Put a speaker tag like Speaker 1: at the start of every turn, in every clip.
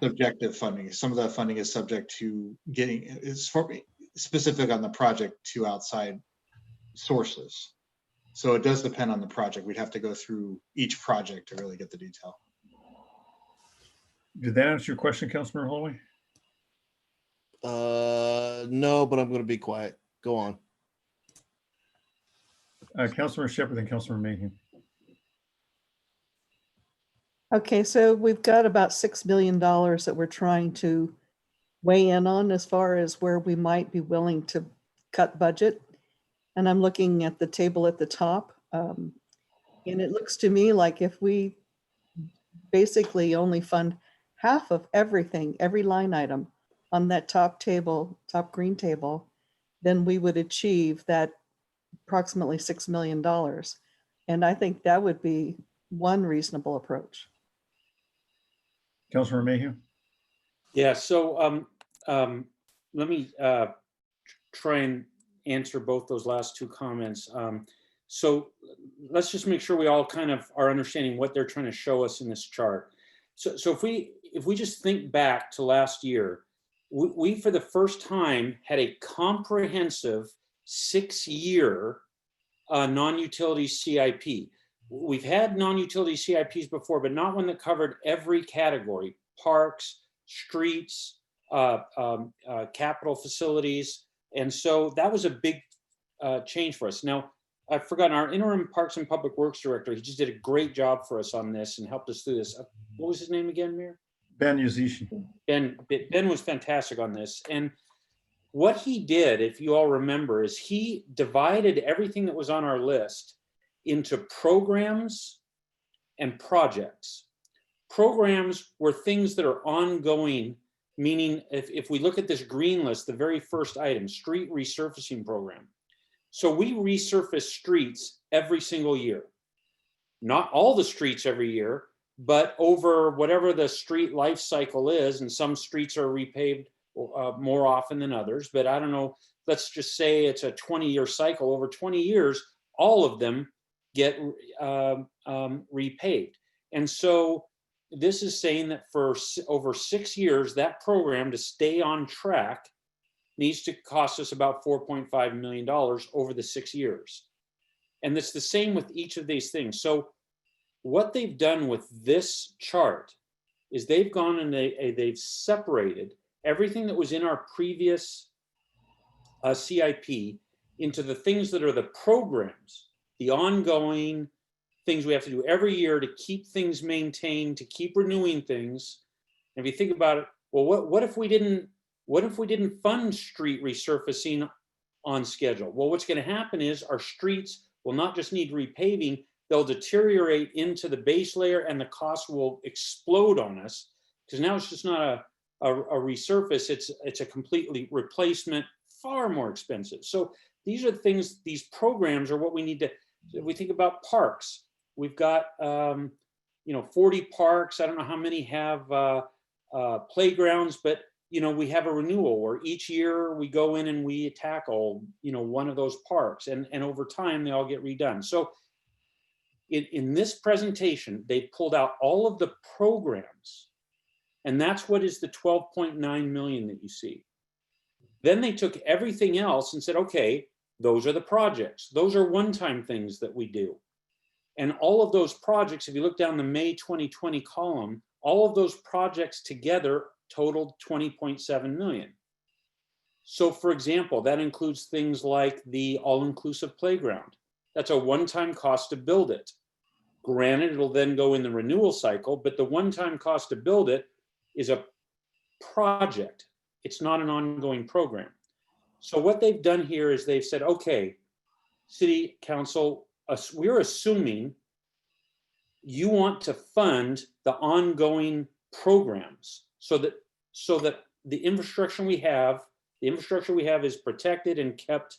Speaker 1: subjective funding. Some of that funding is subject to is specific on the project to outside sources. So it does depend on the project. We'd have to go through each project to really get the detail.
Speaker 2: Did that answer your question, Councilmember Holloway?
Speaker 3: No, but I'm going to be quiet. Go on.
Speaker 2: Councilmember Shepherd, then Councilmember Mayhew.
Speaker 4: Okay, so we've got about $6 million that we're trying to weigh in on as far as where we might be willing to cut budget. And I'm looking at the table at the top. And it looks to me like if we basically only fund half of everything, every line item on that top table, top green table, then we would achieve that approximately $6 million. And I think that would be one reasonable approach.
Speaker 2: Councilmember Mayhew?
Speaker 5: Yeah, so let me try and answer both those last two comments. So let's just make sure we all kind of are understanding what they're trying to show us in this chart. So if we just think back to last year, we for the first time had a comprehensive 6-year non-utility CIP. We've had non-utility CIPs before, but not one that covered every category: parks, streets, capital facilities. And so that was a big change for us. Now, I've forgotten our interim Parks and Public Works Director. He just did a great job for us on this and helped us through this. What was his name again, Mayor?
Speaker 2: Ben Yazishi.
Speaker 5: Ben was fantastic on this. And what he did, if you all remember, is he divided everything that was on our list into programs and projects. Programs were things that are ongoing, meaning if we look at this green list, the very first item, street resurfacing program. So we resurface streets every single year. Not all the streets every year, but over whatever the street life cycle is, and some streets are repaved more often than others, but I don't know, let's just say it's a 20-year cycle. Over 20 years, all of them get repaved. And so this is saying that for over 6 years, that program to stay on track needs to cost us about $4.5 million over the 6 years. And it's the same with each of these things. So what they've done with this chart is they've gone and they've separated everything that was in our previous CIP into the things that are the programs, the ongoing things we have to do every year to keep things maintained, to keep renewing things. And if you think about it, well, what if we didn't fund street resurfacing on schedule? Well, what's going to happen is our streets will not just need repaving, they'll deteriorate into the base layer and the cost will explode on us, because now it's just not a resurface, it's a completely replacement, far more expensive. So these are things, these programs are what we need to, if we think about parks, we've got 40 parks. I don't know how many have playgrounds, but we have a renewal where each year we go in and we tackle one of those parks, and over time they all get redone. So in this presentation, they pulled out all of the programs, and that's what is the 12.9 million that you see. Then they took everything else and said, okay, those are the projects. Those are one-time things that we do. And all of those projects, if you look down the May 2020 column, all of those projects together totaled 20.7 million. So for example, that includes things like the all-inclusive playground. That's a one-time cost to build it. Granted, it'll then go in the renewal cycle, but the one-time cost to build it is a project. It's not an ongoing program. So what they've done here is they've said, okay, City Council, we're assuming you want to fund the ongoing programs so that the infrastructure we have is protected and kept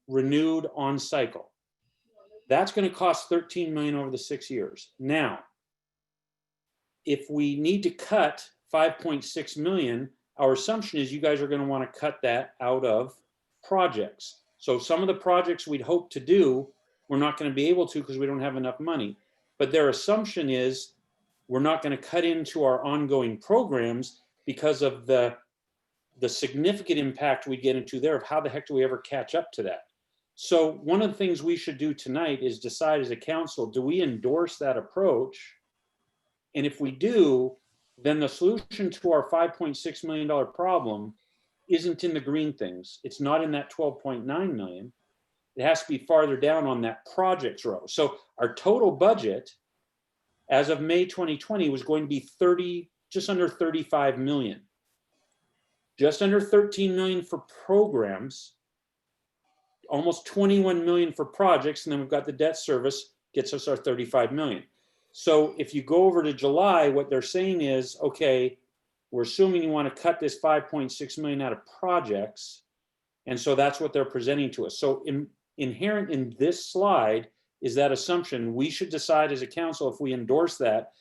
Speaker 5: renewed on cycle. That's going to cost 13 million over the 6 years. Now, if we need to cut 5.6 million, our assumption is you guys are going to want to cut that out of projects. So some of the projects we'd hope to do, we're not going to be able to because we don't have enough money. But their assumption is we're not going to cut into our ongoing programs because of the significant impact we get into there of how the heck do we ever catch up to that? So one of the things we should do tonight is decide as a council, do we endorse that approach? And if we do, then the solution to our $5.6 million problem isn't in the green things. It's not in that 12.9 million. It has to be farther down on that projects row. So our total budget as of May 2020 was going to be just under 35 million. Just under 13 million for programs, almost 21 million for projects, and then we've got the debt service gets us our 35 million. So if you go over to July, what they're saying is, okay, we're assuming you want to cut this 5.6 million out of projects. And so that's what they're presenting to us. So inherent in this slide is that assumption. We should decide as a council if we endorse that.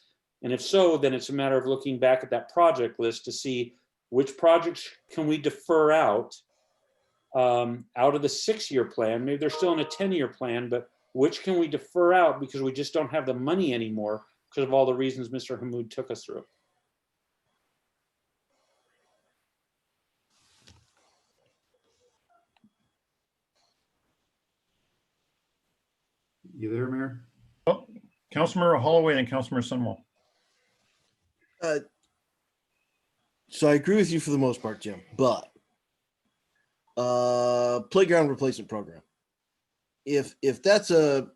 Speaker 5: And if so, then it's a matter of looking back at that project list to see which projects can we defer out of the 6-year plan. Maybe they're still in a 10-year plan, but which can we defer out because we just don't have the money anymore because of all the reasons Mr. Hammoud took us through.
Speaker 6: You there, Mayor?
Speaker 2: Oh, Councilmember Holloway and Councilmember Sunwell.
Speaker 3: So I agree with you for the most part, Jim, but playground replacement program. If that's a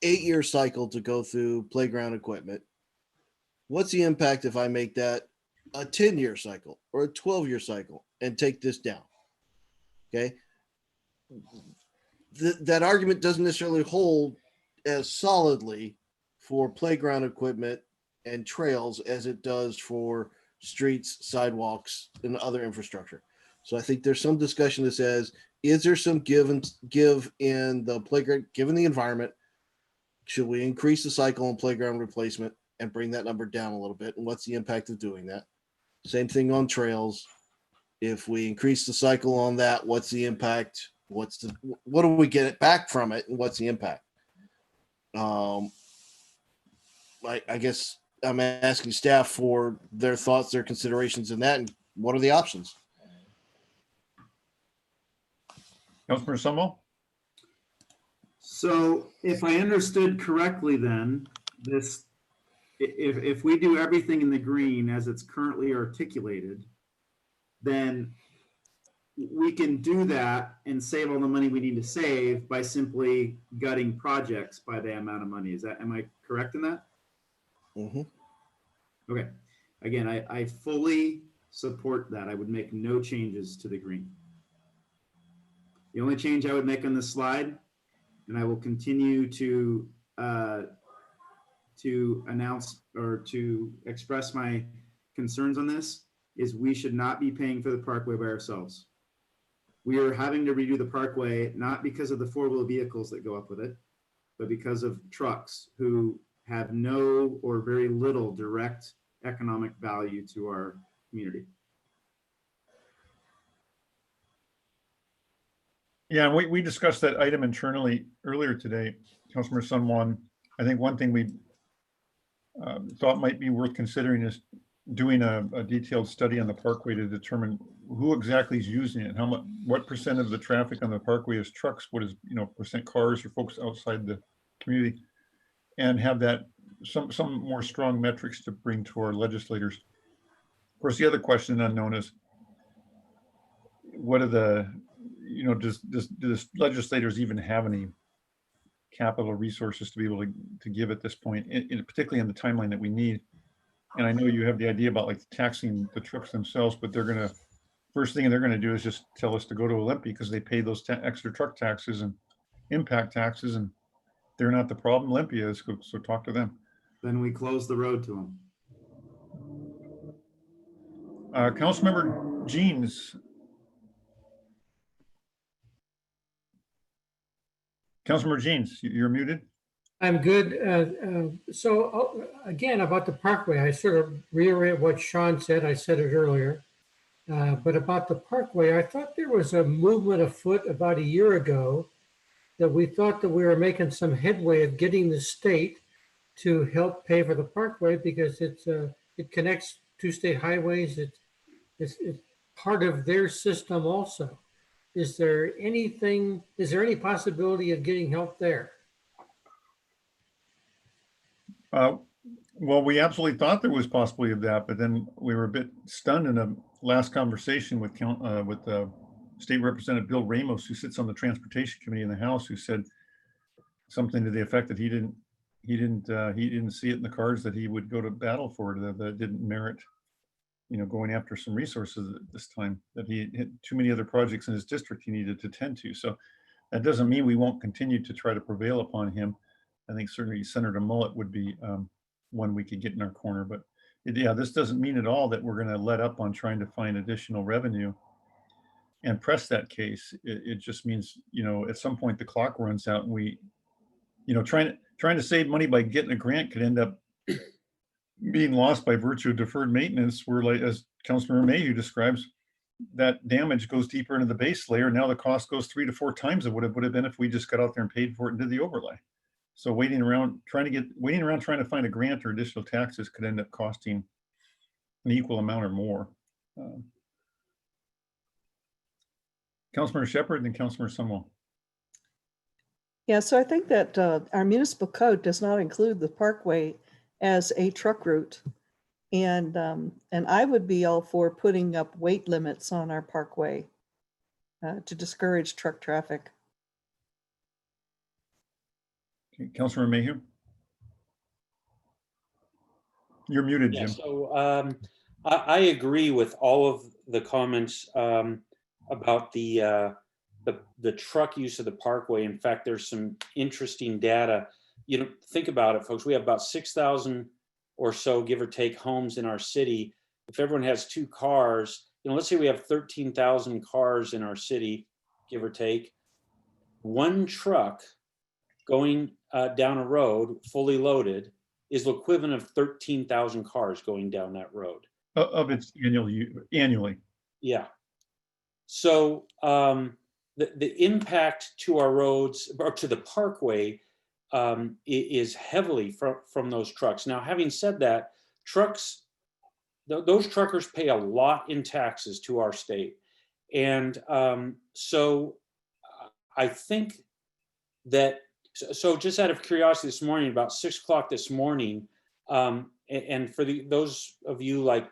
Speaker 3: 8-year cycle to go through playground equipment, what's the impact if I make that a 10-year cycle or a 12-year cycle and take this down? Okay. That argument doesn't necessarily hold as solidly for playground equipment and trails as it does for streets, sidewalks, and other infrastructure. So I think there's some discussion that says, is there some give in the playground, given the environment? Should we increase the cycle on playground replacement and bring that number down a little bit? And what's the impact of doing that? Same thing on trails. If we increase the cycle on that, what's the impact? What do we get back from it? And what's the impact? I guess I'm asking staff for their thoughts, their considerations in that, and what are the options?
Speaker 2: Councilmember Sunwell?
Speaker 6: So if I understood correctly, then if we do everything in the green as it's currently articulated, then we can do that and save all the money we need to save by simply gutting projects by the amount of money. Am I correct in that?
Speaker 3: Mm-hmm.
Speaker 6: Okay. Again, I fully support that. I would make no changes to the green. The only change I would make on this slide, and I will continue to announce or to express my concerns on this, is we should not be paying for the parkway by ourselves. We are having to redo the parkway, not because of the 4-wheel vehicles that go up with it, but because of trucks who have no or very little direct economic value to our community.
Speaker 2: Yeah, we discussed that item internally earlier today, Councilmember Sunwell. I think one thing we thought might be worth considering is doing a detailed study on the parkway to determine who exactly is using it, how much, what percent of the traffic on the parkway is trucks, what is, percent cars or folks outside the community, and have that some more strong metrics to bring to our legislators. Of course, the other question unknown is, what are the, do the legislators even have any capital resources to be able to give at this point, particularly in the timeline that we need? And I know you have the idea about like taxing the trucks themselves, but first thing they're gonna do is just tell us to go to Olympia because they pay those extra truck taxes and impact taxes, and they're not the problem. Olympia is, so talk to them.
Speaker 6: Then we close the road to them.
Speaker 2: Councilmember Jeans. Councilmember Jeans, you're muted.
Speaker 7: I'm good. So again, about the parkway, I sort of reiterate what Sean said. I said it earlier. But about the parkway, I thought there was a movement afoot about a year ago that we thought that we were making some headway of getting the state to help pay for the parkway because it connects two state highways. It's part of their system also. Is there any possibility of getting help there?
Speaker 2: Well, we absolutely thought there was possibility of that, but then we were a bit stunned in a last conversation with State Representative Bill Ramos, who sits on the Transportation Committee in the House, who said something to the effect that he didn't see it in the cards that he would go to battle for it, that didn't merit, going after some resources at this time, that he had too many other projects in his district he needed to tend to. So that doesn't mean we won't continue to try to prevail upon him. I think certainly Senator Mullet would be one we could get in our corner, but this doesn't mean at all that we're going to let up on trying to find additional revenue and press that case. It just means, at some point the clock runs out, and we, trying to save money by getting a grant could end up being lost by virtue of deferred maintenance, where, like, as Councilmember Mayhew describes, that damage goes deeper into the base layer. Now the cost goes 3 to 4 times of what it would have been if we just got out there and paid for it and did the overlay. So waiting around trying to find a grant or additional taxes could end up costing an equal amount or more. Councilmember Shepherd and Councilmember Sunwell.
Speaker 4: Yeah, so I think that our municipal code does not include the parkway as a truck route. And I would be all for putting up weight limits on our parkway to discourage truck traffic.
Speaker 2: Okay, Councilmember Mayhew. You're muted,
Speaker 5: Yeah,
Speaker 2: Jim.
Speaker 5: so I agree with all of the comments about the truck use of the parkway. In fact, there's some interesting data. Think about it, folks. We have about 6,000 or so, give or take, homes in our city. If everyone has 2 cars, let's say we have 13,000 cars in our city, give or take. One truck going down a road fully loaded is the equivalent of 13,000 cars going down that road.
Speaker 2: Of its annually.
Speaker 5: Yeah. So the impact to our roads, or to the parkway, is heavily from those trucks. Now, having said that, those truckers pay a lot in taxes to our state. And so I think that, so just out of curiosity this morning, about 6 o'clock this morning, and for those of you like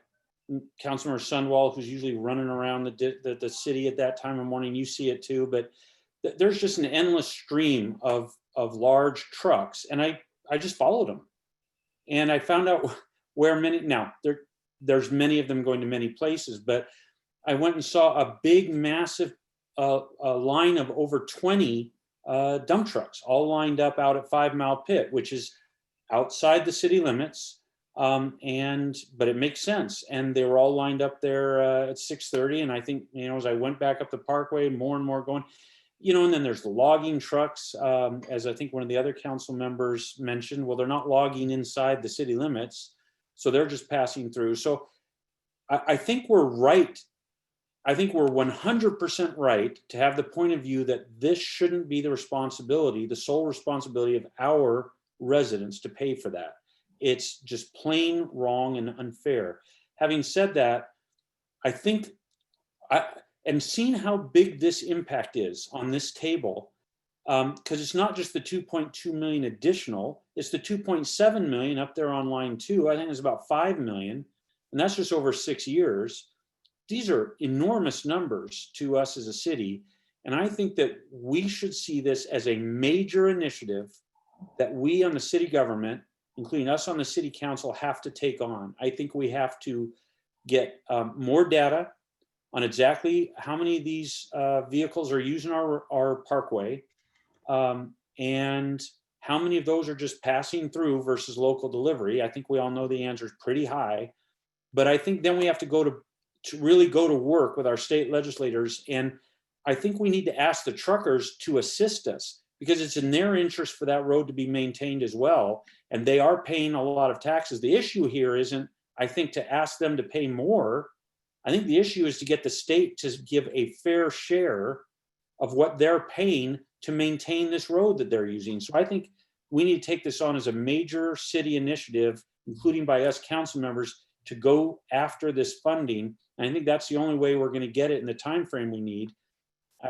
Speaker 5: Councilmember Sunwall, who's usually running around the city at that time of morning, you see it too, but there's just an endless stream of large trucks. And I just followed them. And I found out where there's many of them going to many places, but I went and saw a big, massive line of over 20 dump trucks, all lined up out at 5 Mile Pit, which is outside the city limits. But it makes sense. And they were all lined up there at 6:30. And I think, as I went back up the parkway, more and more going, and then there's the logging trucks, as I think one of the other council members mentioned. Well, they're not logging inside the city limits, so they're just passing through. So I think we're right. I think we're 100% right to have the point of view that this shouldn't be the sole responsibility of our residents to pay for that. It's just plain wrong and unfair. Having said that, I think, and seeing how big this impact is on this table, because it's not just the 2.2 million additional, it's the 2.7 million up there on line 2. I think it's about 5 million, and that's just over 6 years. These are enormous numbers to us as a city, and I think that we should see this as a major initiative that we on the city government, including us on the city council, have to take on. I think we have to get more data on exactly how many of these vehicles are using our parkway, and how many of those are just passing through versus local delivery. I think we all know the answer is pretty high, but I think then we have to really go to work with our state legislators. And I think we need to ask the truckers to assist us, because it's in their interest for that road to be maintained as well. And they are paying a lot of taxes. The issue here isn't, I think, to ask them to pay more. I think the issue is to get the state to give a fair share of what they're paying to maintain this road that they're using. So I think we need to take this on as a major city initiative, including by us council members, to go after this funding. And I think that's the only way we're going to get it in the time frame we need.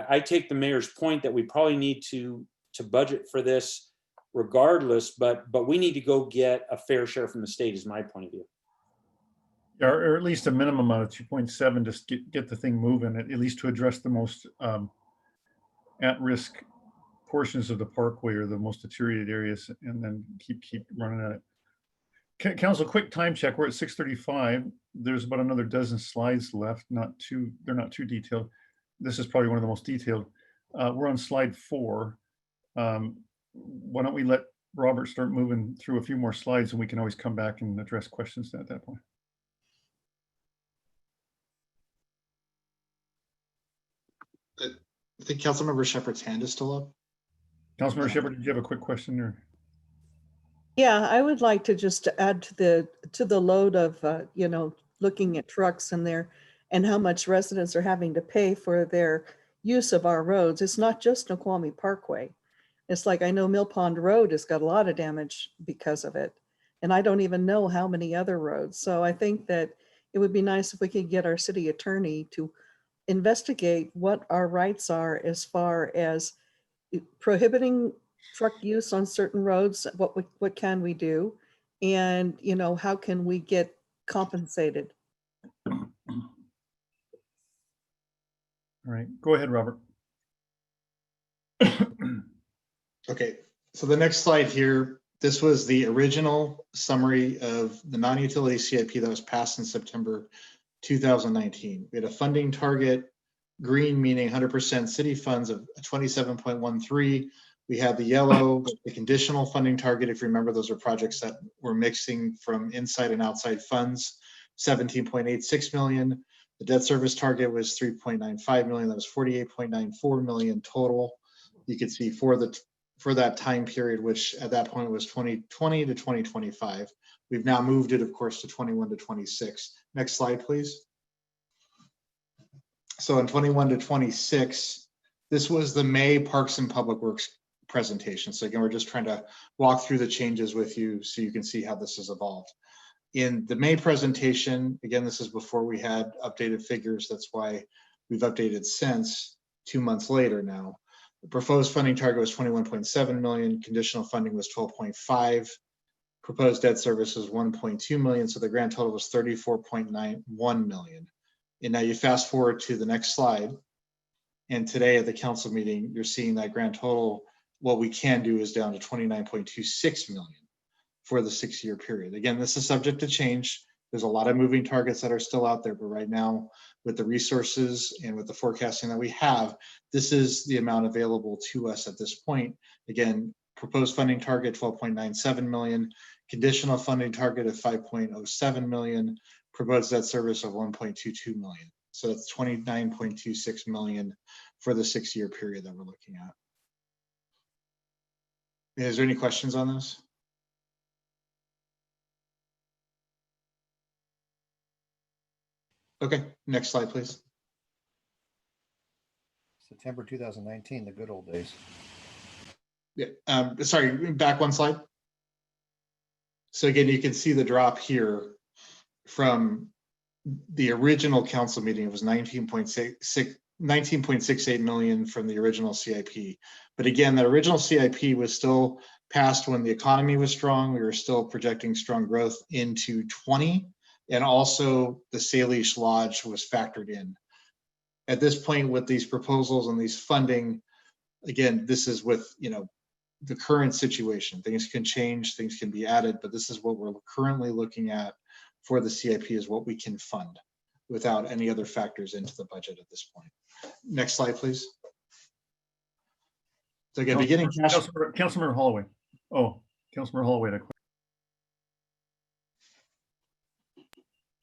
Speaker 5: I take the mayor's point that we probably need to budget for this regardless, but we need to go get a fair share from the state is my point of view.
Speaker 2: Or at least a minimum out of 2.7, just get the thing moving, at least to address the most at-risk portions of the parkway or the most deteriorated areas, and then keep running at it. Council, quick time check. We're at 6:35. There's about another dozen slides left. They're not too detailed. This is probably one of the most detailed. We're on slide 4. Why don't we let Robert start moving through a few more slides, and we can always come back and address questions at that point.
Speaker 1: I think Councilmember Shepherd's hand is still up.
Speaker 2: Councilmember Shepherd, did you have a quick question or?
Speaker 4: Yeah, I would like to just add to the load of, looking at trucks and how much residents are having to pay for their use of our roads. It's not just Snoqualmie Parkway. It's like, I know Mill Pond Road has got a lot of damage because of it. And I don't even know how many other roads. So I think that it would be nice if we could get our city attorney to investigate what our rights are as far as prohibiting truck use on certain roads. What can we do? And, how can we get compensated?
Speaker 2: All right, go ahead, Robert.
Speaker 1: Okay, so the next slide here, this was the original summary of the non-utility CIP that was passed in September 2019. We had a funding target, green meaning 100% city funds of 27.13. We had the yellow, the conditional funding target. If you remember, those are projects that were mixing from inside and outside funds, 17.86 million. The debt service target was 3.95 million. That was 48.94 million total. You could see for that time period, which at that point was 2020 to 2025. We've now moved it, of course, to 21 to 26. Next slide, please. So in 21 to 26, this was the May Parks and Public Works presentation. So again, we're just trying to walk through the changes with you so you can see how this has evolved. In the May presentation, again, this is before we had updated figures. That's why we've updated since 2 months later now. The proposed funding target was 21.7 million. Conditional funding was 12.5. Proposed debt service was 1.2 million. So the grand total was 34.91 million. And now you fast forward to the next slide. And today at the council meeting, you're seeing that grand total. What we can do is down to 29.26 million for the 6-year period. Again, this is subject to change. There's a lot of moving targets that are still out there, but right now with the resources and with the forecasting that we have, this is the amount available to us at this point. Again, proposed funding target 12.97 million, conditional funding target of 5.07 million, proposed debt service of 1.22 million. So that's 29.26 million for the 6-year period that we're looking at. Is there any questions on this? Okay, next slide, please.
Speaker 8: September 2019, the good old days.
Speaker 1: Yeah, sorry, back one slide. So again, you can see the drop here from the original council meeting. It was 19.68 million from the original CIP. But again, the original CIP was still passed when the economy was strong. We were still projecting strong growth into 20. And also the Salish Lodge was factored in. At this point with these proposals and these funding, again, this is with, the current situation. Things can change, things can be added, but this is what we're currently looking at for the CIP is what we can fund without any other factors into the budget at this point. Next slide, please. So again, beginning cash.
Speaker 2: Councilmember Holloway. Oh, Councilmember Holloway.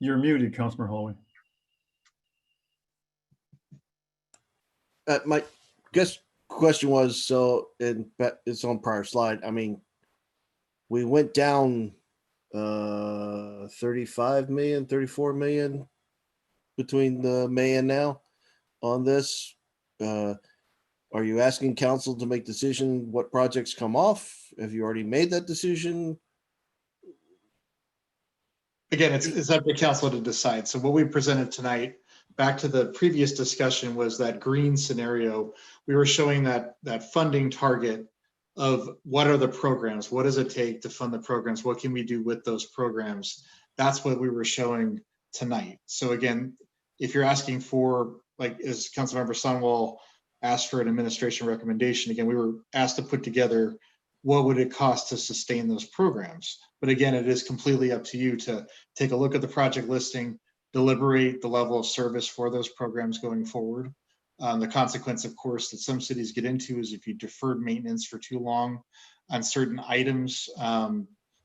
Speaker 2: You're muted, Councilmember Holloway.
Speaker 3: My question was, so it's on prior slide. I mean, we went down 35 million, 34 million between the May and now on this. Are you asking council to make decision what projects come off? Have you already made that decision?
Speaker 1: Again, it's up to council to decide. So what we presented tonight, back to the previous discussion, was that green scenario. We were showing that funding target of what are the programs? What does it take to fund the programs? What can we do with those programs? That's what we were showing tonight. So again, if you're asking for, like, as Councilmember Sunwall asked for an administration recommendation, again, we were asked to put together what would it cost to sustain those programs. But again, it is completely up to you to take a look at the project listing, deliberate the level of service for those programs going forward. The consequence, of course, that some cities get into is if you deferred maintenance for too long on certain items,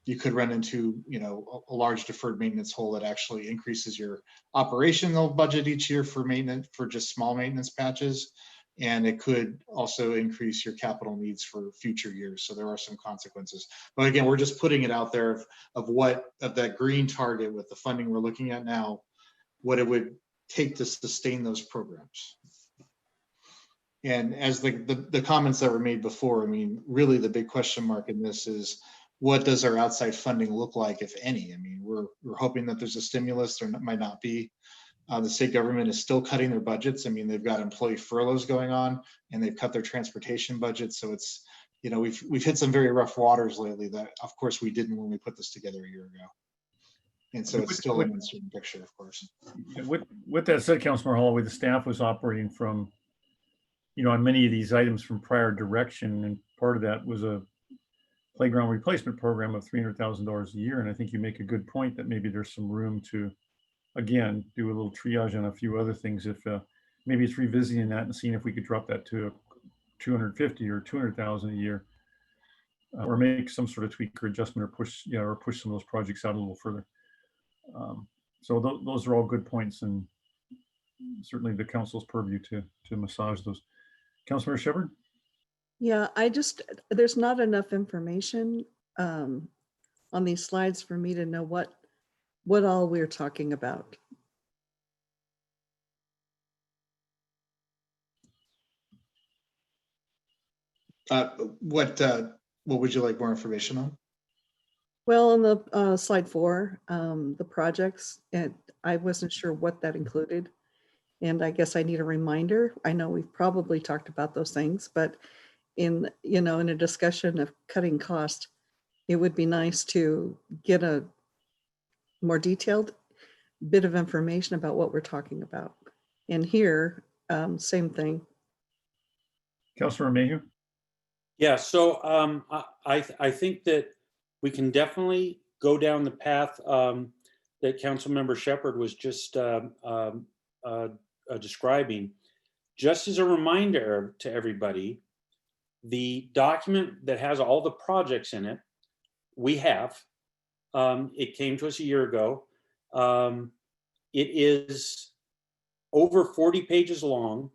Speaker 1: you could run into, a large deferred maintenance hole that actually increases your operational budget each year for maintenance, for just small maintenance patches. And it could also increase your capital needs for future years. So there are some consequences. But again, we're just putting it out there of that green target with the funding we're looking at now, what it would take to sustain those programs. And as the comments that were made before, I mean, really the big question mark in this is, what does our outside funding look like, if any? I mean, we're hoping that there's a stimulus, there might not be. The state government is still cutting their budgets. I mean, they've got employee furloughs going on, and they've cut their transportation budget. So it's, we've hit some very rough waters lately that, of course, we didn't when we put this together a year ago. And so it's still an uncertain picture, of course.
Speaker 2: With that said, Councilmember Holloway, the staff was operating from, on many of these items from prior direction, and part of that was a playground replacement program of $300,000 a year. And I think you make a good point that maybe there's some room to, again, do a little triage on a few other things. If maybe it's revisiting that and seeing if we could drop that to 250 or 200,000 a year, or make some sort of tweak or adjustment, or push some of those projects out a little further. So those are all good points, and certainly the council's purview to massage those. Councilmember Shepherd?
Speaker 4: Yeah, there's not enough information on these slides for me to know what all we're talking about.
Speaker 1: What would you like more information on?
Speaker 4: Well, on the slide 4, the projects, and I wasn't sure what that included. And I guess I need a reminder. I know we've probably talked about those things, but in a discussion of cutting cost, it would be nice to get a more detailed bit of information about what we're talking about. And here, same thing.
Speaker 2: Councilmember Mayhew?
Speaker 5: Yeah, so I think that we can definitely go down the path that Councilmember Shepherd was just describing. Just as a reminder to everybody, the document that has all the projects in it, we have. It came to us a year ago. It is over 40 pages long.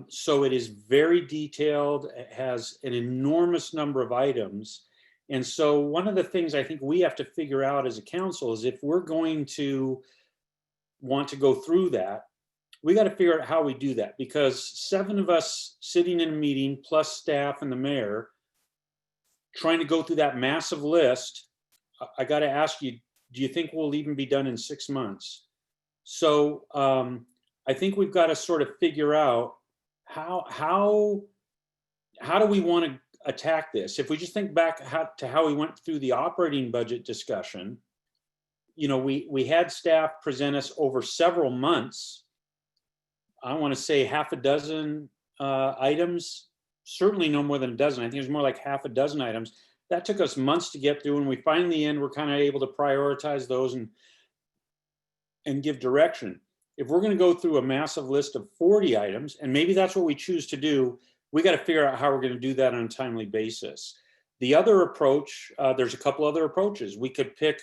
Speaker 5: So it is very detailed. It has an enormous number of items. And so one of the things I think we have to figure out as a council is, if we're going to want to go through that, we got to figure out how we do that, because 7 of us sitting in a meeting plus staff and the mayor trying to go through that massive list, I got to ask you, do you think we'll even be done in 6 months? So I think we've got to sort of figure out how do we want to attack this? If we just think back to how we went through the operating budget discussion, we had staff present us over several months. I want to say half a dozen items, certainly no more than a dozen. I think it was more like half a dozen items. That took us months to get through, and we finally we're kind of able to prioritize those and give direction. If we're going to go through a massive list of 40 items, and maybe that's what we choose to do, we got to figure out how we're going to do that on a timely basis. The other approach, there's a couple other approaches. We could pick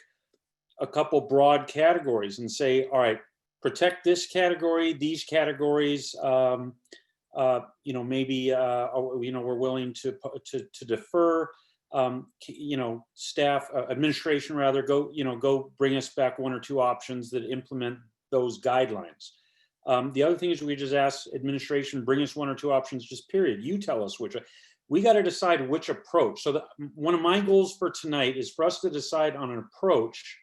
Speaker 5: a couple broad categories and say, all right, protect this category, these categories, maybe we're willing to defer. Staff administration rather go bring us back 1 or 2 options that implement those guidelines. The other thing is we just ask administration, bring us one or two options, just period. You tell us which. We got to decide which approach. So one of my goals for tonight is for us to decide on an approach.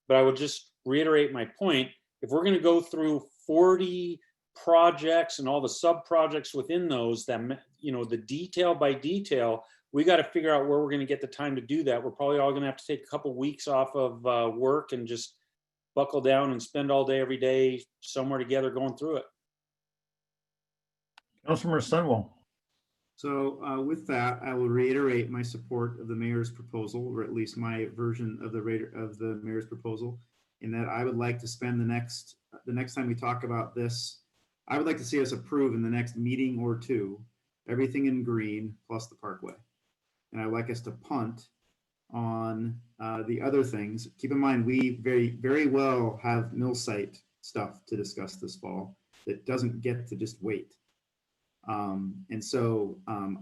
Speaker 5: But I would just reiterate my point. If we're going to go through 40 projects and all the sub projects within those, that, you know, the detail by detail, we got to figure out where we're going to get the time to do that. We're probably all going to have to take a couple weeks off of work and just buckle down and spend all day, every day somewhere together going through it.
Speaker 2: Councilmember Sunwell.
Speaker 6: So with that, I will reiterate my support of the mayor's proposal, or at least my version of the mayor's proposal, in that I would like to spend the next time we talk about this, I would like to see us approve in the next meeting or two everything in green plus the parkway, and I'd like us to punt on the other things. Keep in mind, we very well have mill site stuff to discuss this fall that doesn't get to just wait. And so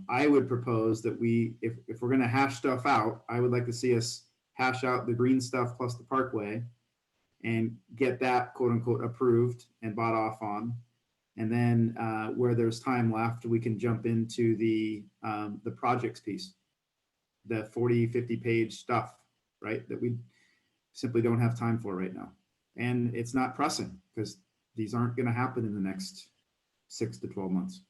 Speaker 6: I would propose that if we're going to hash stuff out, I would like to see us hash out the green stuff plus the parkway and get that quote unquote approved and bought off on. And then where there's time left, we can jump into the projects piece, the 40, 50 page stuff, right? That we simply don't have time for right now. And it's not pressing because these aren't going to happen in the next 6 to 12 months.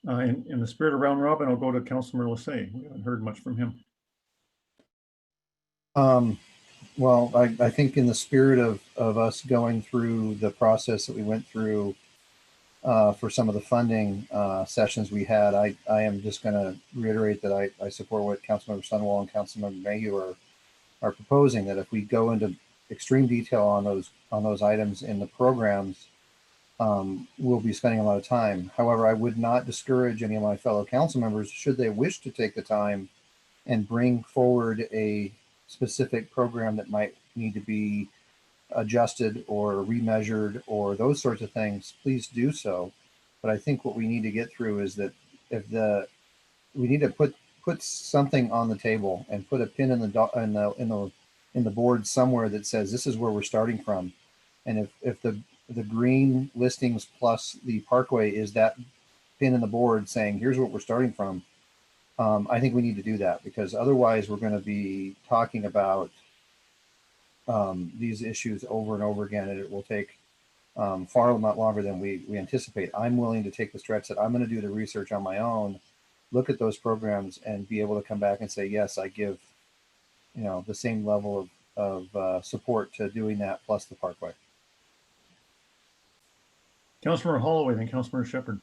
Speaker 2: In the spirit of round robin, I'll go to Councilmember Lassay. We haven't heard much from him.
Speaker 8: Well, I think in the spirit of us going through the process that we went through for some of the funding sessions we had, I am just going to reiterate that I support what Councilmember Sunwell and Councilmember Mayhew are proposing, that if we go into extreme detail on those items in the programs, we'll be spending a lot of time. However, I would not discourage any of my fellow council members, should they wish to take the time and bring forward a specific program that might need to be adjusted or remeasured or those sorts of things, please do so. But I think what we need to get through is that we need to put something on the table and put a pin in the board somewhere that says this is where we're starting from. And if the green listings plus the parkway is that pin in the board saying here's what we're starting from, I think we need to do that, because otherwise we're going to be talking about these issues over and over again, and it will take far a lot longer than we anticipate. I'm willing to take the stretch that I'm going to do the research on my own, look at those programs, and be able to come back and say, yes, I give the same level of support to doing that plus the parkway.
Speaker 2: Councilmember Holloway, then Councilmember Shepherd.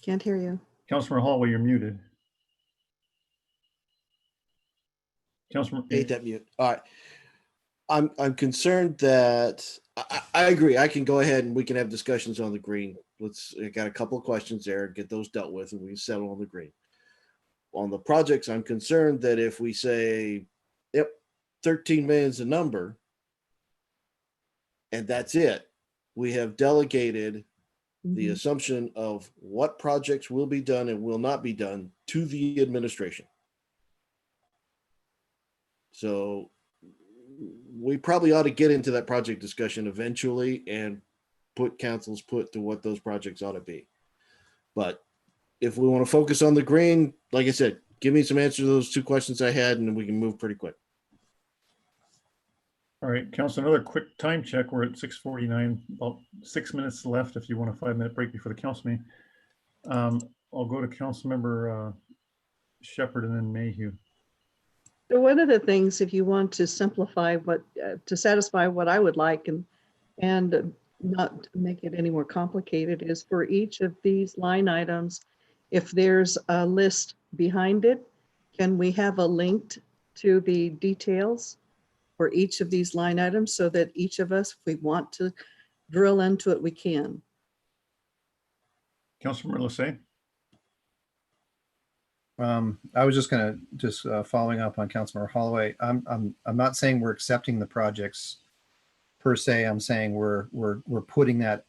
Speaker 4: Can't hear you.
Speaker 2: Councilmember Holloway, you're muted. Councilmember.
Speaker 3: Hate that mute. All right. I'm concerned that I agree. I can go ahead and we can have discussions on the green. I got a couple of questions there, get those dealt with, and we settle on the green. On the projects, I'm concerned that if we say, yep, 13 million is the number, and that's it, we have delegated the assumption of what projects will be done and will not be done to the administration. So we probably ought to get into that project discussion eventually and put council's put to what those projects ought to be. But if we want to focus on the green, like I said, give me some answers to those two questions I had, and we can move pretty quick.
Speaker 2: All right, Council, another quick time check. We're at 6:49, about 6 minutes left if you want a 5-minute break before the council meeting. I'll go to Councilmember Shepherd and then Mayhew.
Speaker 4: So one of the things, if you want to simplify to satisfy what I would like and not make it any more complicated, is for each of these line items, if there's a list behind it, can we have a link to the details for each of these line items so that each of us, if we want to drill into it, we can?
Speaker 2: Councilmember Lassay.
Speaker 8: I was just going to following up on Councilmember Holloway. I'm not saying we're accepting the projects per se. I'm saying we're putting that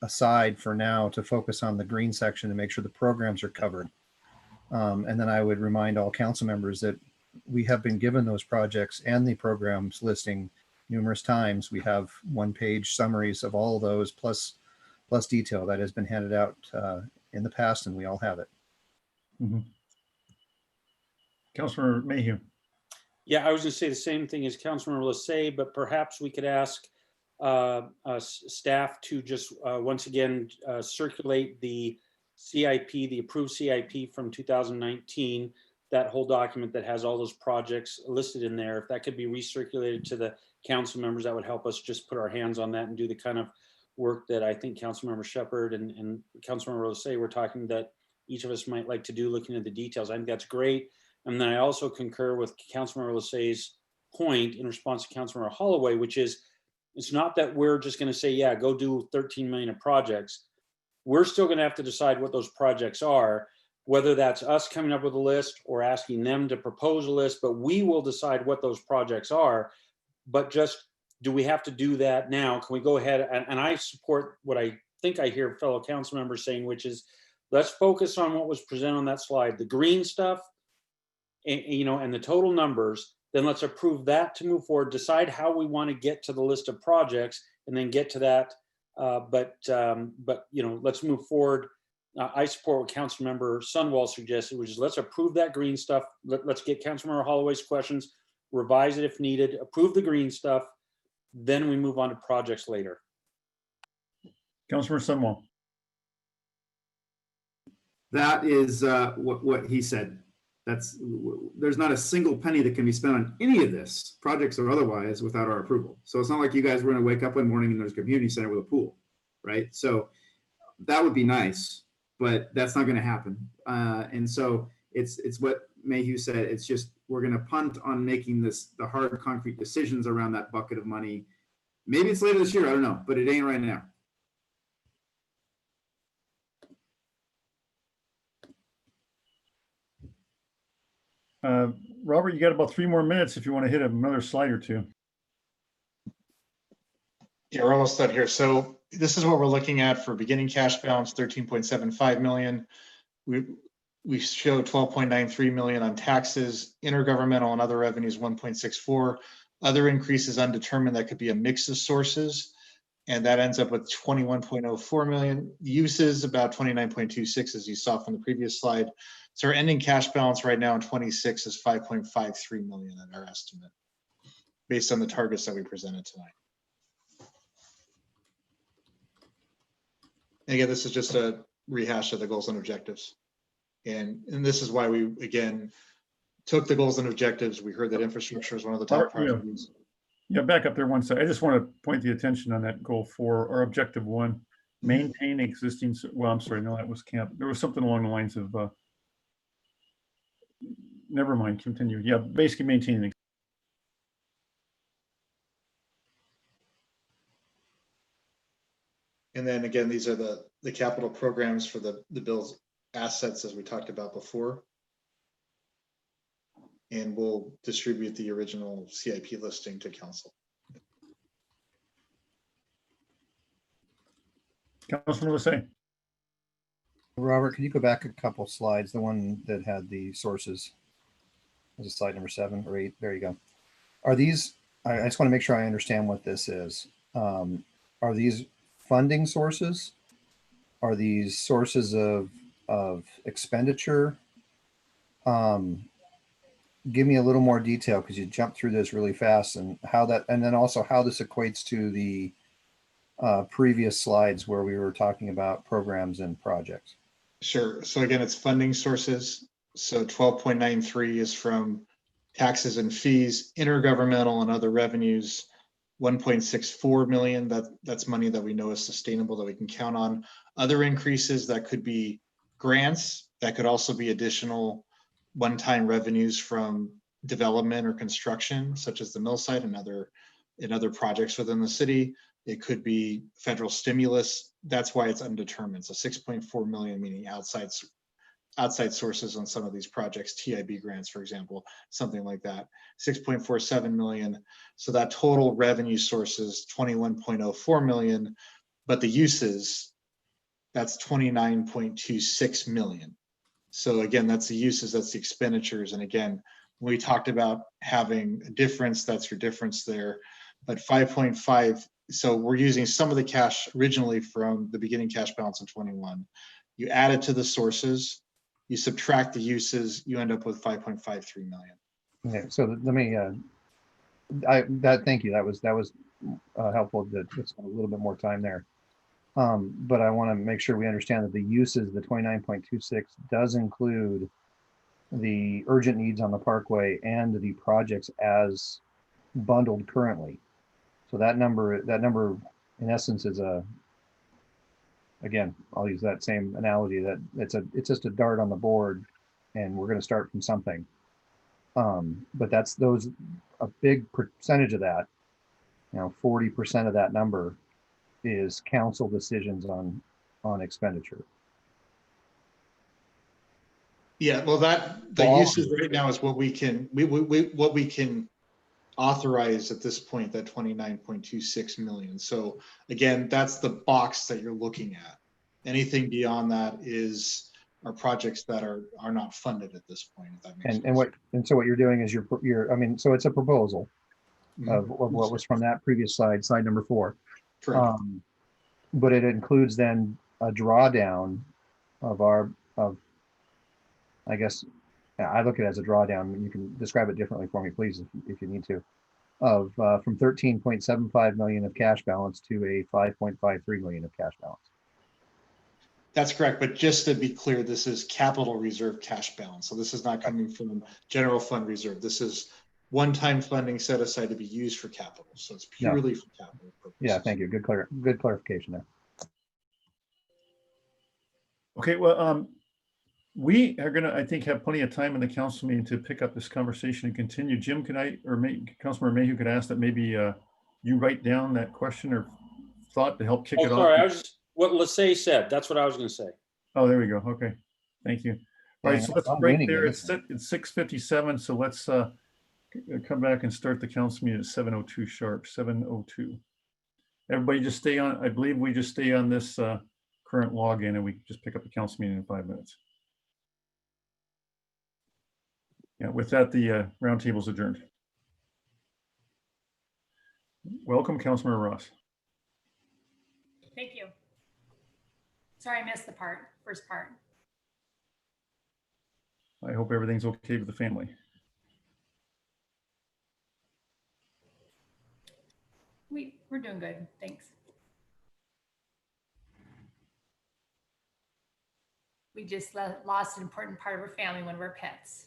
Speaker 8: aside for now to focus on the green section to make sure the programs are covered. And then I would remind all council members that we have been given those projects and the programs listing numerous times. We have one-page summaries of all those plus detail that has been handed out in the past, and we all have it.
Speaker 2: Councilor Mayhew.
Speaker 5: Yeah, I was going to say the same thing as Councilmember Lissay, but perhaps we could ask staff to just once again circulate the CIP, the approved CIP from 2019, that whole document that has all those projects listed in there. If that could be recirculated to the council members, that would help us just put our hands on that and do the kind of work that I think Councilmember Shepherd and Councilmember Lissay were talking that each of us might like to do, looking at the details. I think that's great. And then I also concur with Councilmember Lissay's point in response to Councilmember Holloway, which is, it's not that we're just going to say, yeah, go do 13 million of projects. We're still going to have to decide what those projects are, whether that's us coming up with a list or asking them to propose a list, but we will decide what those projects are. But just, do we have to do that now? Can we go ahead? And I support what I think I hear fellow council members saying, which is, let's focus on what was presented on that slide, the green stuff, and the total numbers. Then let's approve that to move forward, decide how we want to get to the list of projects, and then get to that. But let's move forward. I support what Councilmember Sunwall suggested, which is let's approve that green stuff. Let's get Councilmember Holloway's questions, revise it if needed, approve the green stuff, then we move on to projects later.
Speaker 2: Councilmember Sunwall.
Speaker 6: That is what he said. There's not a single penny that can be spent on any of this, projects or otherwise, without our approval. So it's not like you guys were going to wake up one morning and there's a community center with a pool, right? So that would be nice, but that's not going to happen. And so it's what Mayhew said. It's just, we're going to punt on making the hard concrete decisions around that bucket of money. Maybe it's later this year, I don't know, but it ain't right now.
Speaker 2: Robert, you got about 3 more minutes if you want to hit another slide or two.
Speaker 1: Yeah, we're almost done here. So this is what we're looking at for beginning cash balance, 13.75 million. We show 12.93 million on taxes, intergovernmental and other revenues, 1.64. Other increases undetermined, that could be a mix of sources. And that ends up with 21.04 million. Uses about 29.26, as you saw from the previous slide. So our ending cash balance right now in 26 is 5.53 million at our estimate, based on the targets that we presented tonight. And again, this is just a rehash of the goals and objectives. And this is why we, again, took the goals and objectives. We heard that infrastructure is one of the top priorities.
Speaker 2: Yeah, back up there one second. I just want to point the attention on that goal 4 or objective 1, maintain existing, well, I'm sorry, no, that was camp. There was something along the lines of, never mind, continue. Yeah, basically maintaining.
Speaker 1: And then again, these are the capital programs for the bill's assets, as we talked about before. And we'll distribute the original CIP listing to council.
Speaker 2: Councilman Lissay.
Speaker 8: Robert, can you go back a couple slides? The one that had the sources. Was it slide number 7 or 8? There you go. Are these, I just want to make sure I understand what this is. Are these funding sources? Are these sources of expenditure? Give me a little more detail, because you jumped through this really fast, and how that, and then also how this equates to the previous slides where we were talking about programs and projects.
Speaker 1: Sure. So again, it's funding sources. So 12.93 is from taxes and fees, intergovernmental and other revenues. 1.64 million, that's money that we know is sustainable, that we can count on. Other increases, that could be grants, that could also be additional one-time revenues from development or construction, such as the mill site and other projects within the city. It could be federal stimulus. That's why it's undetermined. So 6.4 million, meaning outside sources on some of these projects, TIB grants, for example, something like that. 6.47 million. So that total revenue source is 21.04 million, but the uses, that's 29.26 million. So again, that's the uses, that's the expenditures. And again, we talked about having a difference, that's your difference there. But 5.5, so we're using some of the cash originally from the beginning cash balance in 21. You add it to the sources, you subtract the uses, you end up with 5.53 million.
Speaker 8: Okay, so let me, thank you. That was helpful to spend a little bit more time there. But I want to make sure we understand that the uses, the 29.26 does include the urgent needs on the parkway and the projects as bundled currently. So that number in essence is again, I'll use that same analogy, that it's just a dart on the board and we're going to start from something. But a big percentage of that, 40% of that number is council decisions on expenditure.
Speaker 1: Yeah, well, the uses right now is what we can authorize at this point, that 29.26 million. So again, that's the box that you're looking at. Anything beyond that are projects that are not funded at this point, if that makes sense.
Speaker 8: So what you're doing is so it's a proposal of what was from that previous slide number 4.
Speaker 1: Correct.
Speaker 8: But it includes then a drawdown of I guess I look at it as a drawdown. You can describe it differently for me, please, if you need to, from 13.75 million of cash balance to a 5.53 million of cash balance.
Speaker 1: That's correct, but just to be clear, this is capital reserve cash balance. So this is not coming from general fund reserve. This is one-time funding set aside to be used for capital. So it's purely for capital purposes.
Speaker 8: Yeah, thank you. Good clarification there.
Speaker 2: Okay, well, we are gonna, I think, have plenty of time in the council meeting to pick up this conversation and continue. Jim, Councilmember Mayhew could ask that maybe you write down that question or thought to help kick it off.
Speaker 5: Sorry, I was just, what Lassay said, that's what I was gonna say.
Speaker 2: Oh, there we go. Okay, thank you. All right, so let's break there. It's 6:57, so let's come back and start the council meeting at 7:02 sharp, 7:02. Everybody just stay on, I believe we just stay on this current login and we just pick up the council meeting in 5 minutes. Yeah, with that, the roundtable is adjourned. Welcome, Councilmember Ross.
Speaker 9: Thank you. Sorry, I missed the first part.
Speaker 2: I hope everything's okay with the family.
Speaker 9: We're doing good, thanks. We just lost an important part of our family, one of our pets.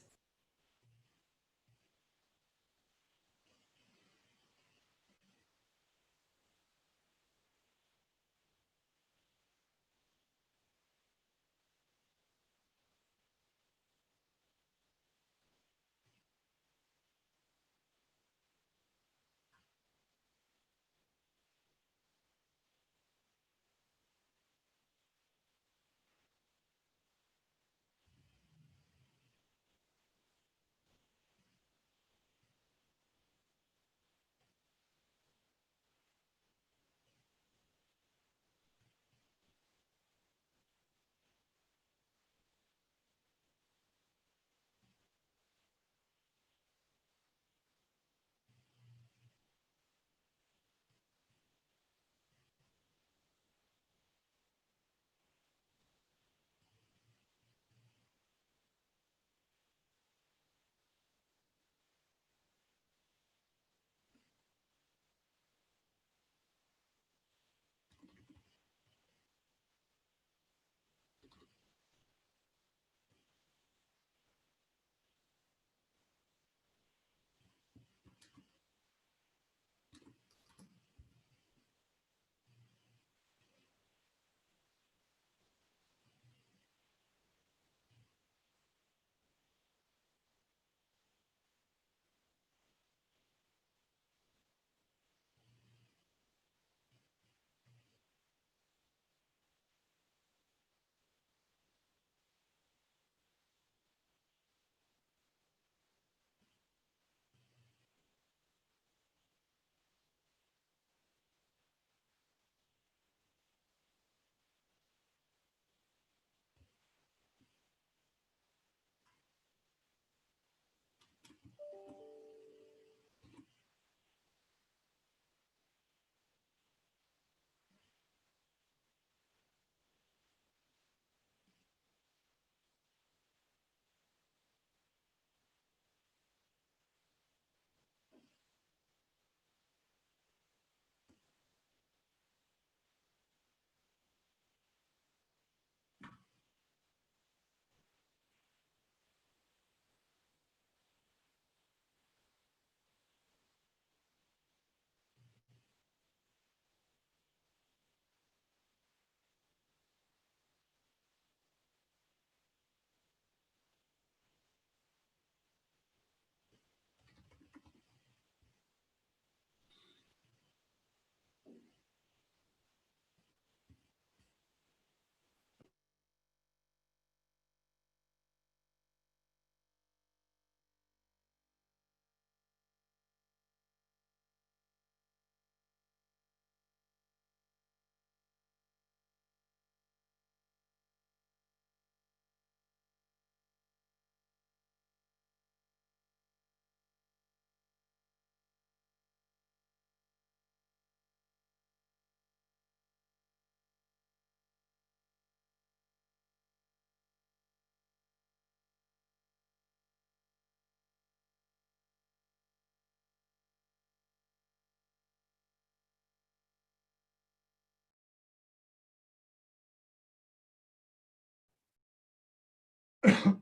Speaker 2: All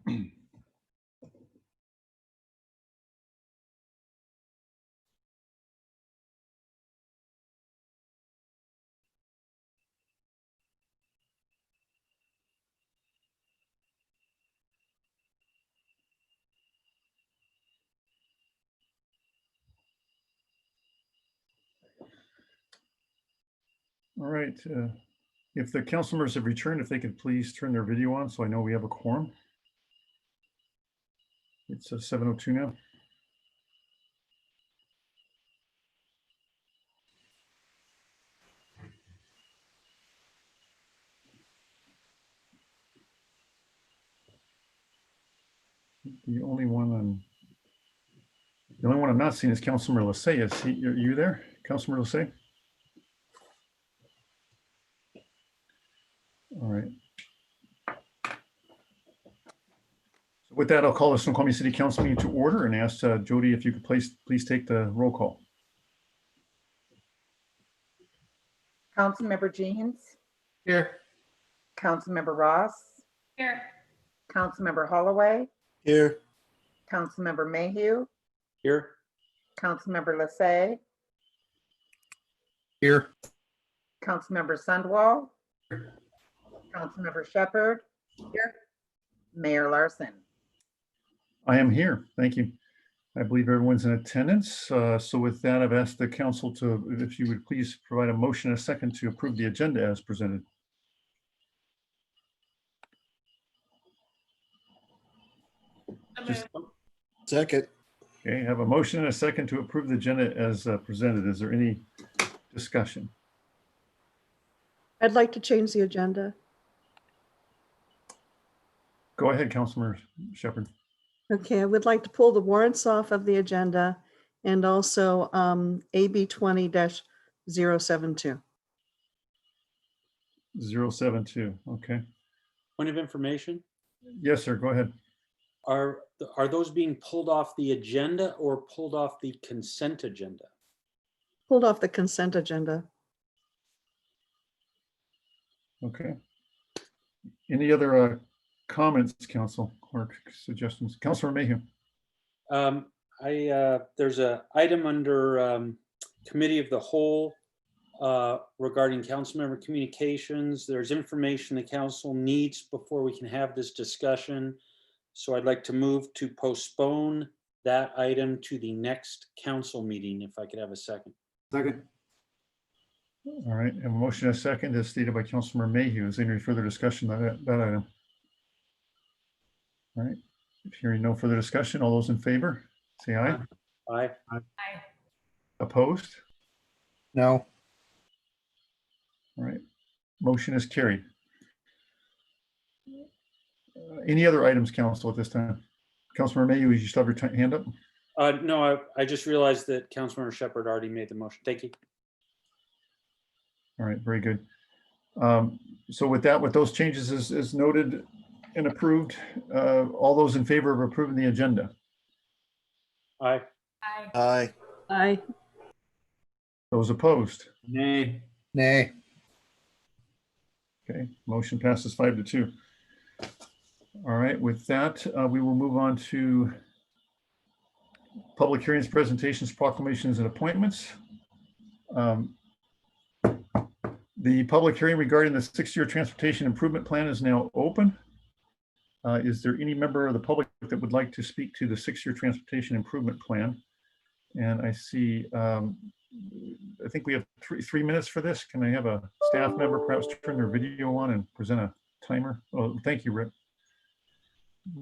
Speaker 2: right. If the council members have returned, if they could please turn their video on so I know we have a quorum. It's 7:02 now. The only one I'm not seeing is Councilmember Lissay. Are you there, Councilmember Lissay? All right. So with that, I'll call the Snoqualmie City Council meeting to order and ask Jody if you could please take the roll call.
Speaker 10: Councilmember Jeans,
Speaker 7: Here.
Speaker 10: Councilmember Ross,
Speaker 9: Here.
Speaker 10: Councilmember Holloway,
Speaker 3: Here.
Speaker 10: Councilmember Mayhew,
Speaker 5: Here.
Speaker 10: Councilmember Lissay,
Speaker 8: Here.
Speaker 10: Councilmember Sundwall, Councilmember Shepherd, Mayor Larson.
Speaker 2: I am here. Thank you. I believe everyone's in attendance. So with that, I've asked the council to, if you would please provide a motion and a second to approve the agenda as presented. Just-
Speaker 3: Second.
Speaker 2: Okay, I have a motion and a second to approve the agenda as presented. Is there any discussion?
Speaker 4: I'd like to change the agenda.
Speaker 2: Go ahead, Councilmember Shepherd.
Speaker 4: Okay, I would like to pull the warrants off of the agenda and also AB 20-072.
Speaker 2: 072. Okay.
Speaker 5: Point of information.
Speaker 2: Yes, sir. Go ahead.
Speaker 5: Are those being pulled off the agenda or pulled off the consent agenda?
Speaker 4: Pulled off the consent agenda.
Speaker 2: Okay. Any other comments, council, or suggestions? Councilor Mayhew.
Speaker 5: There's a item under Committee of the Whole regarding council member communications. There's information the council needs before we can have this discussion. So I'd like to move to postpone that item to the next council meeting, if I could have a second.
Speaker 6: Second.
Speaker 2: All right, and a motion and a second as stated by Councilmember Mayhew. Is there any further discussion on that item? All right, if hearing no further discussion, all those in favor, say aye.
Speaker 5: Aye.
Speaker 9: Aye.
Speaker 2: Opposed?
Speaker 8: No.
Speaker 2: All right, motion is carried. Any other items, council, at this time? Councilmember Mayhew, you still have your hand up?
Speaker 5: No, I just realized that Councilmember Shepherd already made the motion. Thank you.
Speaker 2: All right, very good. So with that, with those changes as noted and approved, all those in favor of approving the agenda?
Speaker 5: Aye.
Speaker 9: Aye.
Speaker 3: Aye.
Speaker 4: Aye.
Speaker 2: Those opposed?
Speaker 6: Nay.
Speaker 8: Nay.
Speaker 2: Okay, motion passes 5-2. All right, with that, we will move on to public hearings, presentations, proclamations, and appointments. The public hearing regarding the 6-year transportation improvement plan is now open. Is there any member of the public that would like to speak to the 6-year transportation improvement plan? And I see, I think we have three minutes for this. Can I have a staff member perhaps turn their video on and present a timer? Oh, thank you, Rick.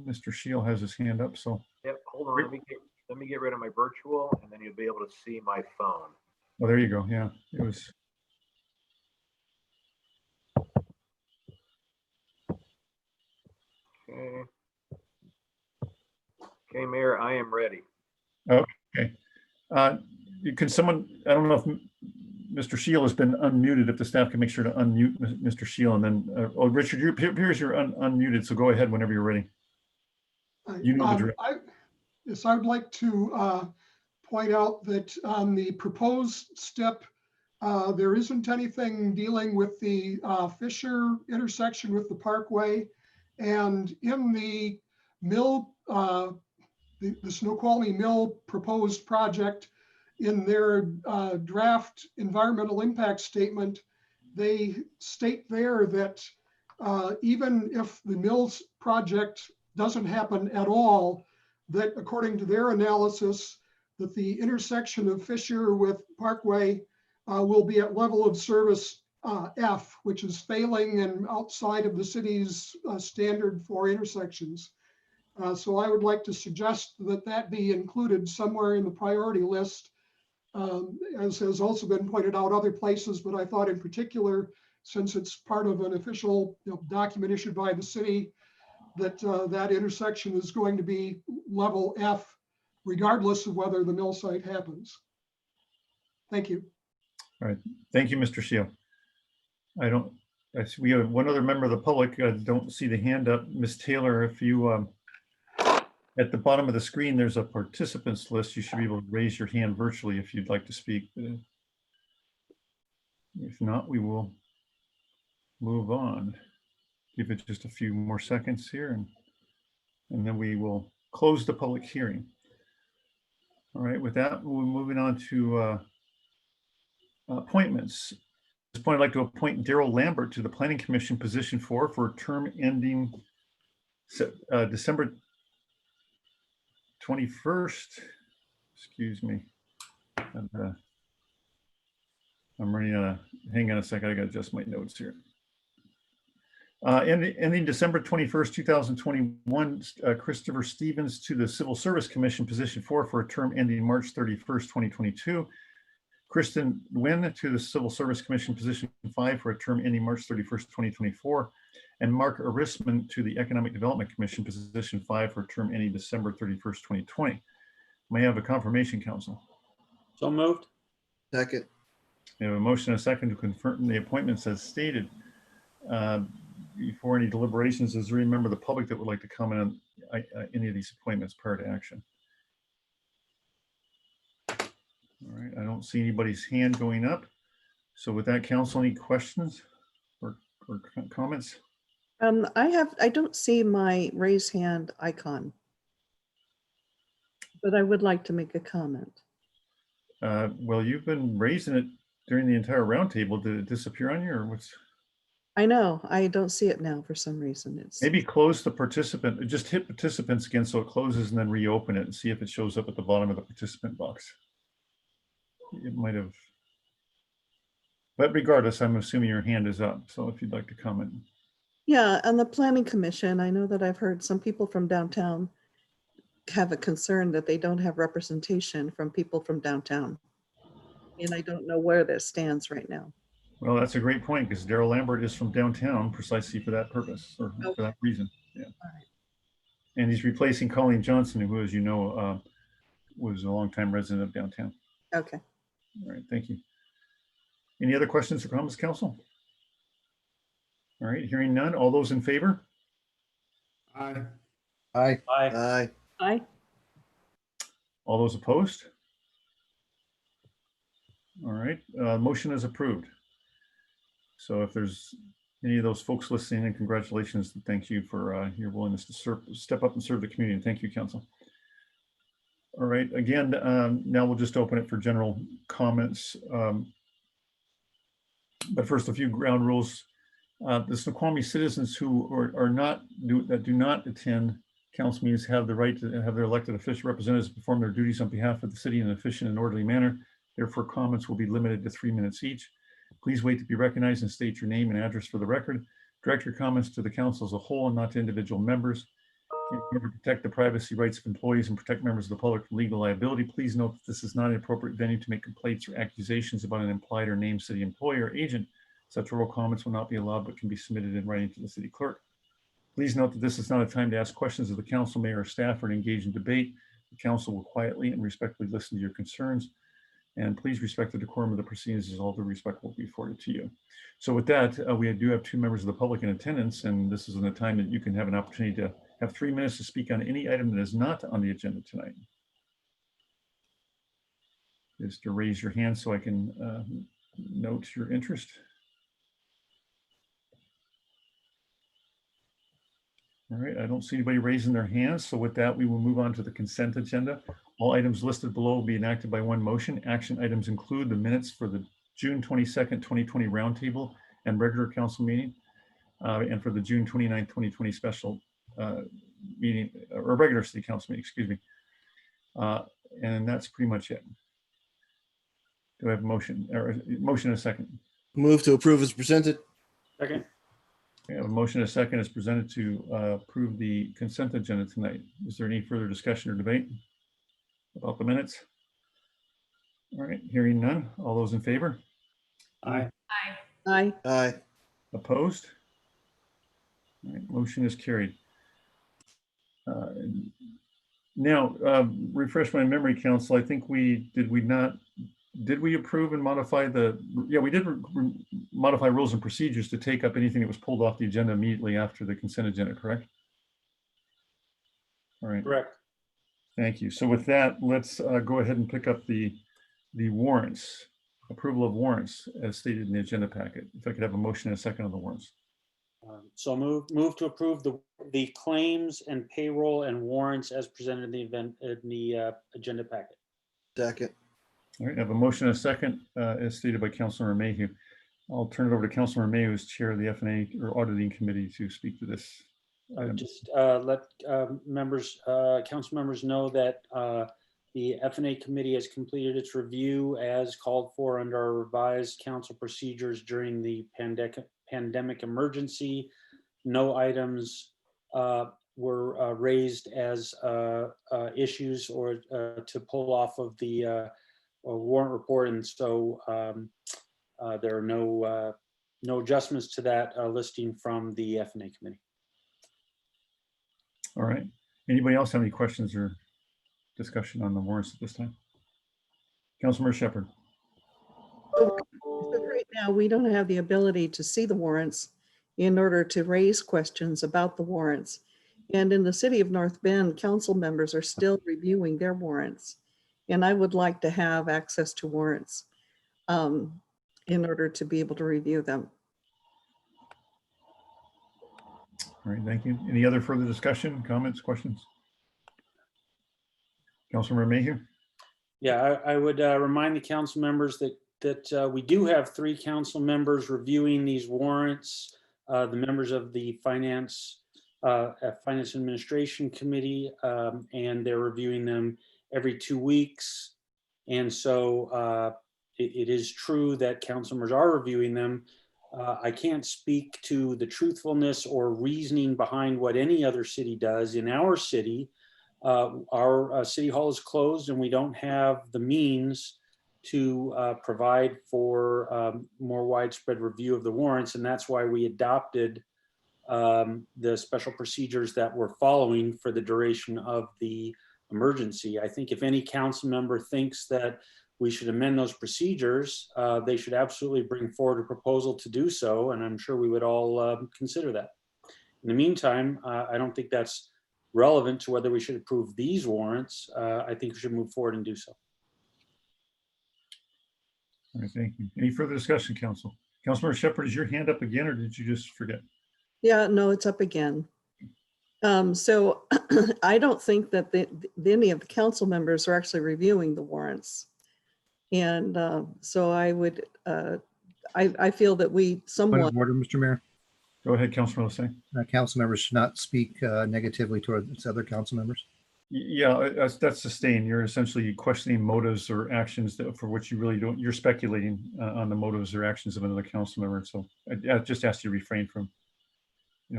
Speaker 2: Mr. Shield has his hand up, so.
Speaker 11: Yep, hold on, let me get rid of my virtual and then you'll be able to see my phone.
Speaker 2: Oh, there you go. Yeah, it was.
Speaker 11: Okay. Okay, Mayor, I am ready.
Speaker 2: Okay. Can someone, I don't know if Mr. Shield has been unmuted, if the staff can make sure to unmute Mr. Shield, and then, oh, Richard, you're unmuted, so go ahead whenever you're ready. You know the drill.
Speaker 12: Yes, I would like to point out that on the proposed step, there isn't anything dealing with the Fisher intersection with the Parkway. And in the mill, the Snoqualmie Mill proposed project, in their draft environmental impact statement, they state there that even if the Mills project doesn't happen at all, that according to their analysis, that the intersection of Fisher with Parkway will be at level of service F, which is failing and outside of the city's standard for intersections. So I would like to suggest that that be included somewhere in the priority list, as has also been pointed out other places, but I thought in particular, since it's part of an official document issued by the city, that that intersection is going to be level F, regardless of whether the mill site happens. Thank you.
Speaker 2: All right, thank you, Mr. Shield. I see we have one other member of the public. I don't see the hand up. Ms. Taylor, if you, at the bottom of the screen, there's a participants list. You should be able to raise your hand virtually if you'd like to speak. If not, we will move on. Give it just a few more seconds here, and then we will close the public hearing. All right, with that, we're moving on to appointments. At this point, I'd like to appoint Daryl Lambert to the Planning Commission position 4 for a term ending December 21st. Excuse me. I'm running out of, hang on a second, I gotta adjust my notes here. Ending December 21st, 2021, Christopher Stevens to the Civil Service Commission position 4 for a term ending March 31st, 2022. Kristen Nguyen to the Civil Service Commission position 5 for a term ending March 31st, 2024. And Mark Arisman to the Economic Development Commission position 5 for a term ending December 31st, 2020. May I have a confirmation, council?
Speaker 5: So moved.
Speaker 3: Second.
Speaker 2: We have a motion and a second to confirm the appointments as stated. Before any deliberations, is there any member of the public that would like to comment on any of these appointments prior to action? All right, I don't see anybody's hand going up. So with that, council, any questions or comments?
Speaker 4: I don't see my raise hand icon, but I would like to make a comment.
Speaker 2: Well, you've been raising it during the entire roundtable. Did it disappear on you, or what's?
Speaker 4: I know, I don't see it now for some reason. It's
Speaker 2: Maybe close the participant, just hit participants again so it closes and then reopen it and see if it shows up at the bottom of the participant box. It might have, but regardless, I'm assuming your hand is up. So if you'd like to comment.
Speaker 4: Yeah, on the Planning Commission, I know that I've heard some people from downtown have a concern that they don't have representation from people from downtown. And I don't know where this stands right now.
Speaker 2: Well, that's a great point, because Daryl Lambert is from downtown precisely for that purpose, or for that reason. Yeah.
Speaker 4: Right.
Speaker 2: And he's replacing Colleen Johnson, who, as you know, was a longtime resident of downtown.
Speaker 4: Okay.
Speaker 2: All right, thank you. Any other questions or comments, council? All right, hearing none. All those in favor?
Speaker 6: Aye.
Speaker 8: Aye.
Speaker 5: Aye.
Speaker 3: Aye.
Speaker 4: Aye.
Speaker 2: All those opposed? All right, motion is approved. So if there's any of those folks listening, and congratulations and thank you for your willingness to step up and serve the community. And thank you, council. All right, again, now we'll just open it for general comments. But first, a few ground rules. The Snoqualmie citizens who do not attend council meetings have the right to have their elected official representatives perform their duties on behalf of the city in an efficient and orderly manner. Therefore, comments will be limited to 3 minutes each. Please wait to be recognized and state your name and address for the record. Direct your comments to the council as a whole and not to individual members. In order to protect the privacy rights of employees and protect members of the public from legal liability, please note that this is not an appropriate venue to make complaints or accusations about an implied or named city employee or agent. Such oral comments will not be allowed but can be submitted in writing to the city clerk. Please note that this is not a time to ask questions of the council, mayor, or staff, or to engage in debate. The council will quietly and respectfully listen to your concerns. And please respect the decorum of the proceedings, as all due respect will be afforded to you. So with that, we do have 2 members of the public in attendance, and this is in a time that you can have an opportunity to have 3 minutes to speak on any item that is not on the agenda tonight. Just to raise your hand so I can note your interest. All right, I don't see anybody raising their hands. So with that, we will move on to the consent agenda. All items listed below will be enacted by one motion. Action items include the minutes for the June 22nd, 2020 roundtable and regular council meeting, and for the June 29th, 2020 special meeting, or regular city council meeting, excuse me. And that's pretty much it. Do I have a motion, or a motion and a second?
Speaker 3: Move to approve as presented.
Speaker 5: Second.
Speaker 2: We have a motion and a second is presented to approve the consent agenda tonight. Is there any further discussion or debate about the minutes? All right, hearing none. All those in favor?
Speaker 6: Aye.
Speaker 4: Aye.
Speaker 3: Aye.
Speaker 2: Opposed? All right, motion is carried. Now, refresh my memory, council. I think did we approve and modify we did modify rules and procedures to take up anything that was pulled off the agenda immediately after the consent agenda, correct? All right.
Speaker 5: Correct.
Speaker 2: Thank you. So with that, let's go ahead and pick up the warrants, approval of warrants as stated in the agenda packet. If I could have a motion and a second on the warrants.
Speaker 5: So move to approve the claims and payroll and warrants as presented in the agenda packet.
Speaker 3: Second.
Speaker 2: All right, I have a motion and a second as stated by Councilmember Mayhew. I'll turn it over to Councilmember Mayhew as chair of the F&A or auditing committee to speak to this.
Speaker 5: Just let council members know that the F&A committee has completed its review as called for under our revised council procedures during the pandemic emergency. No items were raised as issues or to pull off of the warrant report, and so there are no adjustments to that listing from the F&A committee.
Speaker 2: All right. Anybody else have any questions or discussion on the warrants at this time? Councilmember Shepherd.
Speaker 4: So right now, we don't have the ability to see the warrants in order to raise questions about the warrants. And in the city of North Bend, council members are still reviewing their warrants. And I would like to have access to warrants in order to be able to review them.
Speaker 2: All right, thank you. Any other further discussion, comments, questions? Councilmember Mayhew?
Speaker 5: Yeah, I would remind the council members that we do have 3 council members reviewing these warrants. The members of the Finance Administration Committee, and they're reviewing them every 2 weeks. And so it is true that council members are reviewing them. I can't speak to the truthfulness or reasoning behind what any other city does. In our city, our city hall is closed and we don't have the means to provide for more widespread review of the warrants. And that's why we adopted the special procedures that we're following for the duration of the emergency. I think if any council member thinks that we should amend those procedures, they should absolutely bring forward a proposal to do so. And I'm sure we would all consider that. In the meantime, I don't think that's relevant to whether we should approve these warrants. I think we should move forward and do so.
Speaker 2: All right, thank you. Any further discussion, council? Councilmember Shepherd, is your hand up again or did you just forget?
Speaker 4: Yeah, no, it's up again. So I don't think that any of the council members are actually reviewing the warrants. And so I would, I feel that we
Speaker 8: Point
Speaker 4: somewhat.
Speaker 8: of order, Mr. Mayor.
Speaker 2: Go ahead, Councilman Lasay.
Speaker 8: Council members should not speak negatively towards other council members.
Speaker 2: Yeah, that's sustained. You're essentially questioning motives or actions for which you really don't, you're speculating on the motives or actions of another council member. So I just ask you to refrain from,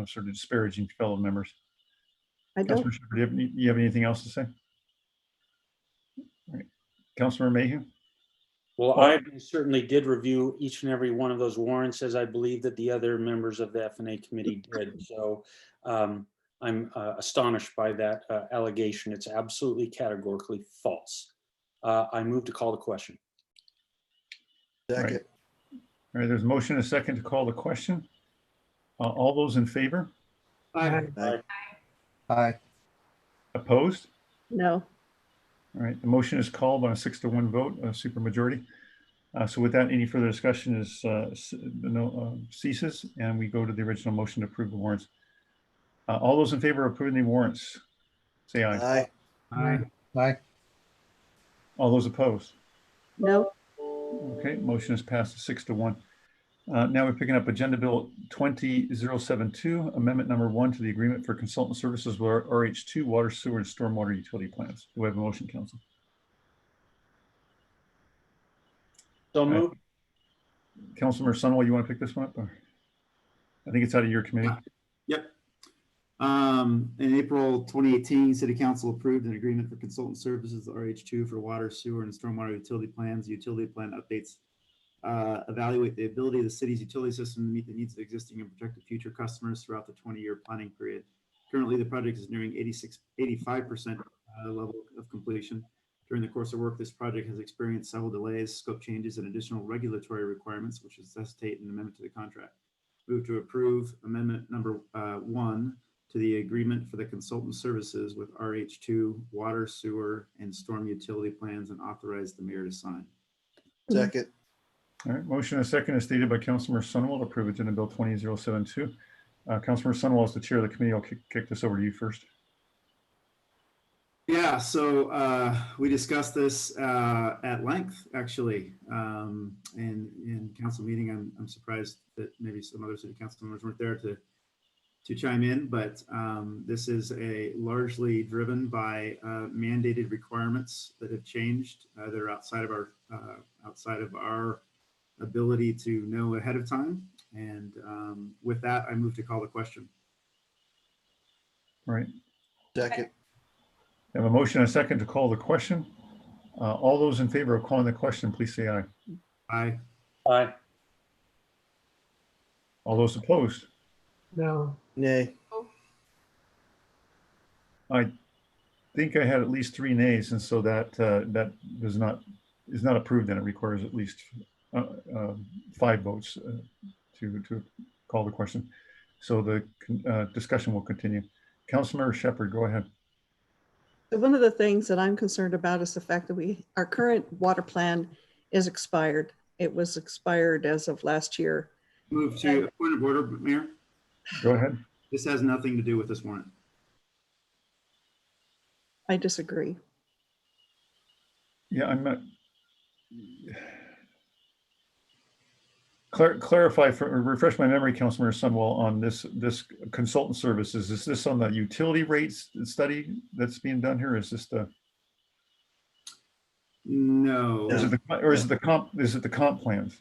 Speaker 2: sort of disparaging fellow members.
Speaker 4: I don't.
Speaker 2: Councilor Shepherd, do you have anything else to say? All right. Councilor Mayhew?
Speaker 5: Well, I certainly did review each and every one of those warrants, as I believe that the other members of the F&A committee did. So I'm astonished by that allegation. It's absolutely categorically false. I move to call the question.
Speaker 3: Second.
Speaker 2: All right, there's a motion and a second to call the question. All those in favor?
Speaker 6: Aye.
Speaker 3: Aye.
Speaker 8: Aye.
Speaker 2: Opposed?
Speaker 4: No.
Speaker 2: All right, the motion is called on a 6-1 vote, a supermajority. So with that, any further discussion ceases, and we go to the original motion to approve the warrants. All those in favor of approving the warrants, say aye.
Speaker 3: Aye.
Speaker 6: Aye.
Speaker 8: Aye.
Speaker 2: All those opposed?
Speaker 4: No,
Speaker 2: Okay, motion is passed 6-1. Now we're picking up Agenda Bill 20072, Amendment Number 1 to the Agreement for Consultant Services with RH2 Water, Sewer, and Stormwater Utility Plans. Do we have a motion, Council?
Speaker 5: So moved.
Speaker 2: Councilmember Sunwell, you want to pick this one up? Or? I think it's out of your committee.
Speaker 6: Yep. In April 2018, City Council approved an agreement for consultant services, RH2, for water, sewer, and stormwater utility plans. Utility plan updates evaluate the ability of the city's utility system to meet the needs of existing and projected future customers throughout the 20-year planning period. Currently, the project is nearing 85% level of completion. During the course of work, this project has experienced several delays, scope changes, and additional regulatory requirements, which necessitate an amendment to the contract. Move to approve Amendment Number 1 to the agreement for the consultant services with RH2 water, sewer, and storm utility plans, and authorize the mayor to sign.
Speaker 3: Second.
Speaker 2: All right, motion and a second is stated by Councilmember Sunwell to approve Agenda Bill 20072. Councilmember Sunwell, as the chair of the committee, I'll kick this over to you first.
Speaker 6: Yeah, so we discussed this at length, actually, in council meeting. I'm surprised that maybe some other city council members weren't there to chime in, but this is largely driven by mandated requirements that have changed. They're outside of our ability to know ahead of time. And with that, I move to call the question.
Speaker 2: All right.
Speaker 3: Second.
Speaker 2: I have a motion and a second to call the question. All those in favor of calling the question, please say aye.
Speaker 6: Aye.
Speaker 5: Aye.
Speaker 2: All those opposed?
Speaker 7: No.
Speaker 3: Nay.
Speaker 2: I think I had at least 3 nays, and so that is not approved, and it requires at least 5 votes to call the question. So the discussion will continue. Councilmember Shepherd, go ahead.
Speaker 4: so one of the things that I'm concerned about is the fact that our current water plan is expired. It was expired as of last year.
Speaker 6: Move to point of order, Mayor.
Speaker 2: Go ahead.
Speaker 6: This has nothing to do with this warrant.
Speaker 4: I disagree.
Speaker 2: Yeah, I'm not. Clarify, refresh my memory, Councilmember Sunwell, on this consultant services. Is this on the utility rates study that's being done here? Is this the?
Speaker 6: No.
Speaker 2: Is it the comp? Is it the comp plans?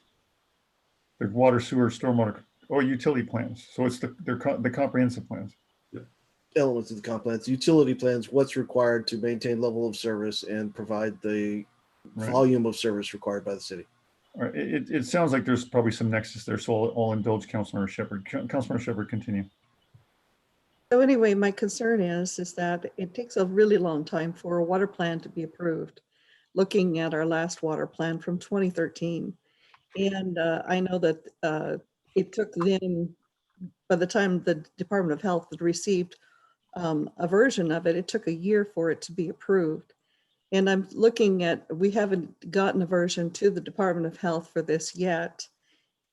Speaker 2: The water, sewer, stormwater, or utility plans? So it's the comprehensive plans.
Speaker 3: Elements of the comp plans, utility plans, what's required to maintain level of service and provide the volume of service required by the city.
Speaker 2: All right. It sounds like there's probably some nexus there, so I'll indulge Councilmember Shepherd. Councilmember Shepherd, continue.
Speaker 4: So anyway, my concern is that it takes a really long time for a water plan to be approved. Looking at our last water plan from 2013. And I know that it took them, by the time the Department of Health had received a version of it, it took a year for it to be approved. And I'm looking at, we haven't gotten a version to the Department of Health for this yet.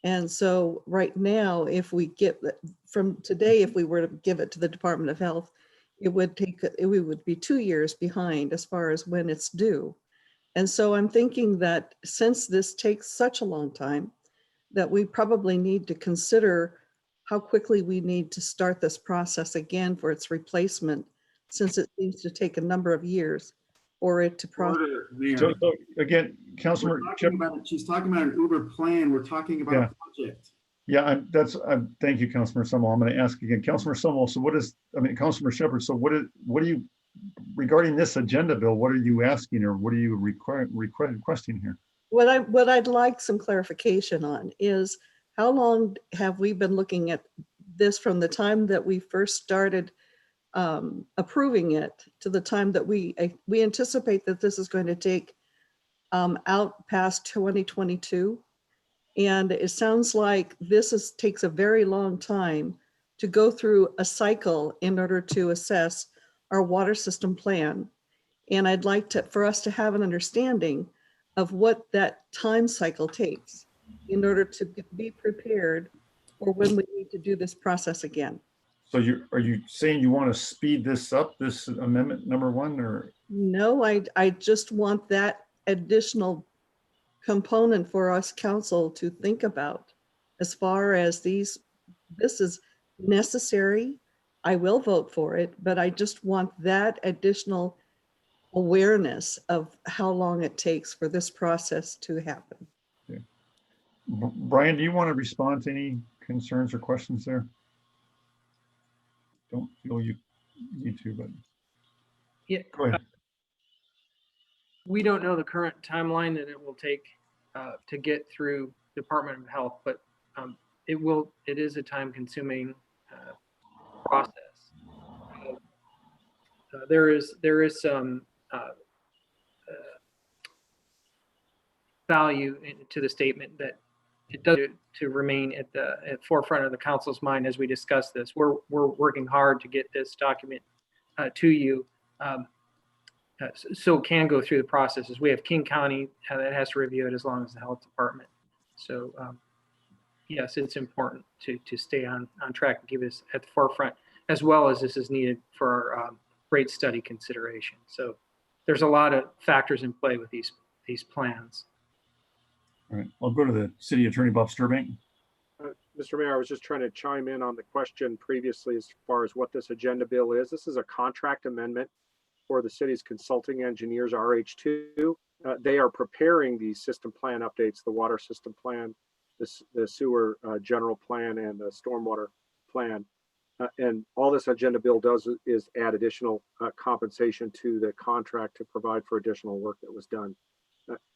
Speaker 4: And so right now, if we get from today, if we were to give it to the Department of Health, it would be 2 years behind as far as when it's due. And so I'm thinking that since this takes such a long time, that we probably need to consider how quickly we need to start this process again for its replacement, since it seems to take a number of years for it to process.
Speaker 2: So again, Councilmember
Speaker 6: She's talking about an Uber plan. We're talking about a project.
Speaker 2: Yeah, thank you, Councilmember Sunwell. I'm going to ask again, Councilmember Sunwell. So Councilmember Shepherd. So what do you, regarding this agenda bill, what are you asking, or what are you requesting here?
Speaker 4: What I'd like some clarification on is how long have we been looking at this from the time that we first started approving it to the time that we anticipate that this is going to take out past 2022. And it sounds like this takes a very long time to go through a cycle in order to assess our water system plan. And I'd like for us to have an understanding of what that time cycle takes in order to be prepared for when we need to do this process again.
Speaker 2: So are you saying you want to speed this up, this amendment number 1, or?
Speaker 4: No, I just want that additional component for us council to think about as far as this is necessary. I will vote for it, but I just want that additional awareness of how long it takes for this process to happen.
Speaker 2: Okay. Brian, do you want to respond to any concerns or questions there? Don't feel you need to, but
Speaker 13: Yeah,
Speaker 2: go ahead.
Speaker 13: we don't know the current timeline that it will take to get through Department of Health, but it is a time-consuming process. There is some value to the statement that it does to remain at the forefront of the council's mind as we discuss this. We're working hard to get this document to you. So it can go through the processes. We have King County that has to review it as long as the health department. So yes, it's important to stay on track and keep this at the forefront, as well as this is needed for our rate study consideration. So there's a lot of factors in play with these plans.
Speaker 2: All right, I'll go to the city attorney, Bob Sturbank.
Speaker 14: Mr. Mayor, I was just trying to chime in on the question previously as far as what this agenda bill is. This is a contract amendment for the city's consulting engineers, RH2. They are preparing the system plan updates, the water system plan, the sewer general plan, and the stormwater plan. And all this agenda bill does is add additional compensation to the contract to provide for additional work that was done.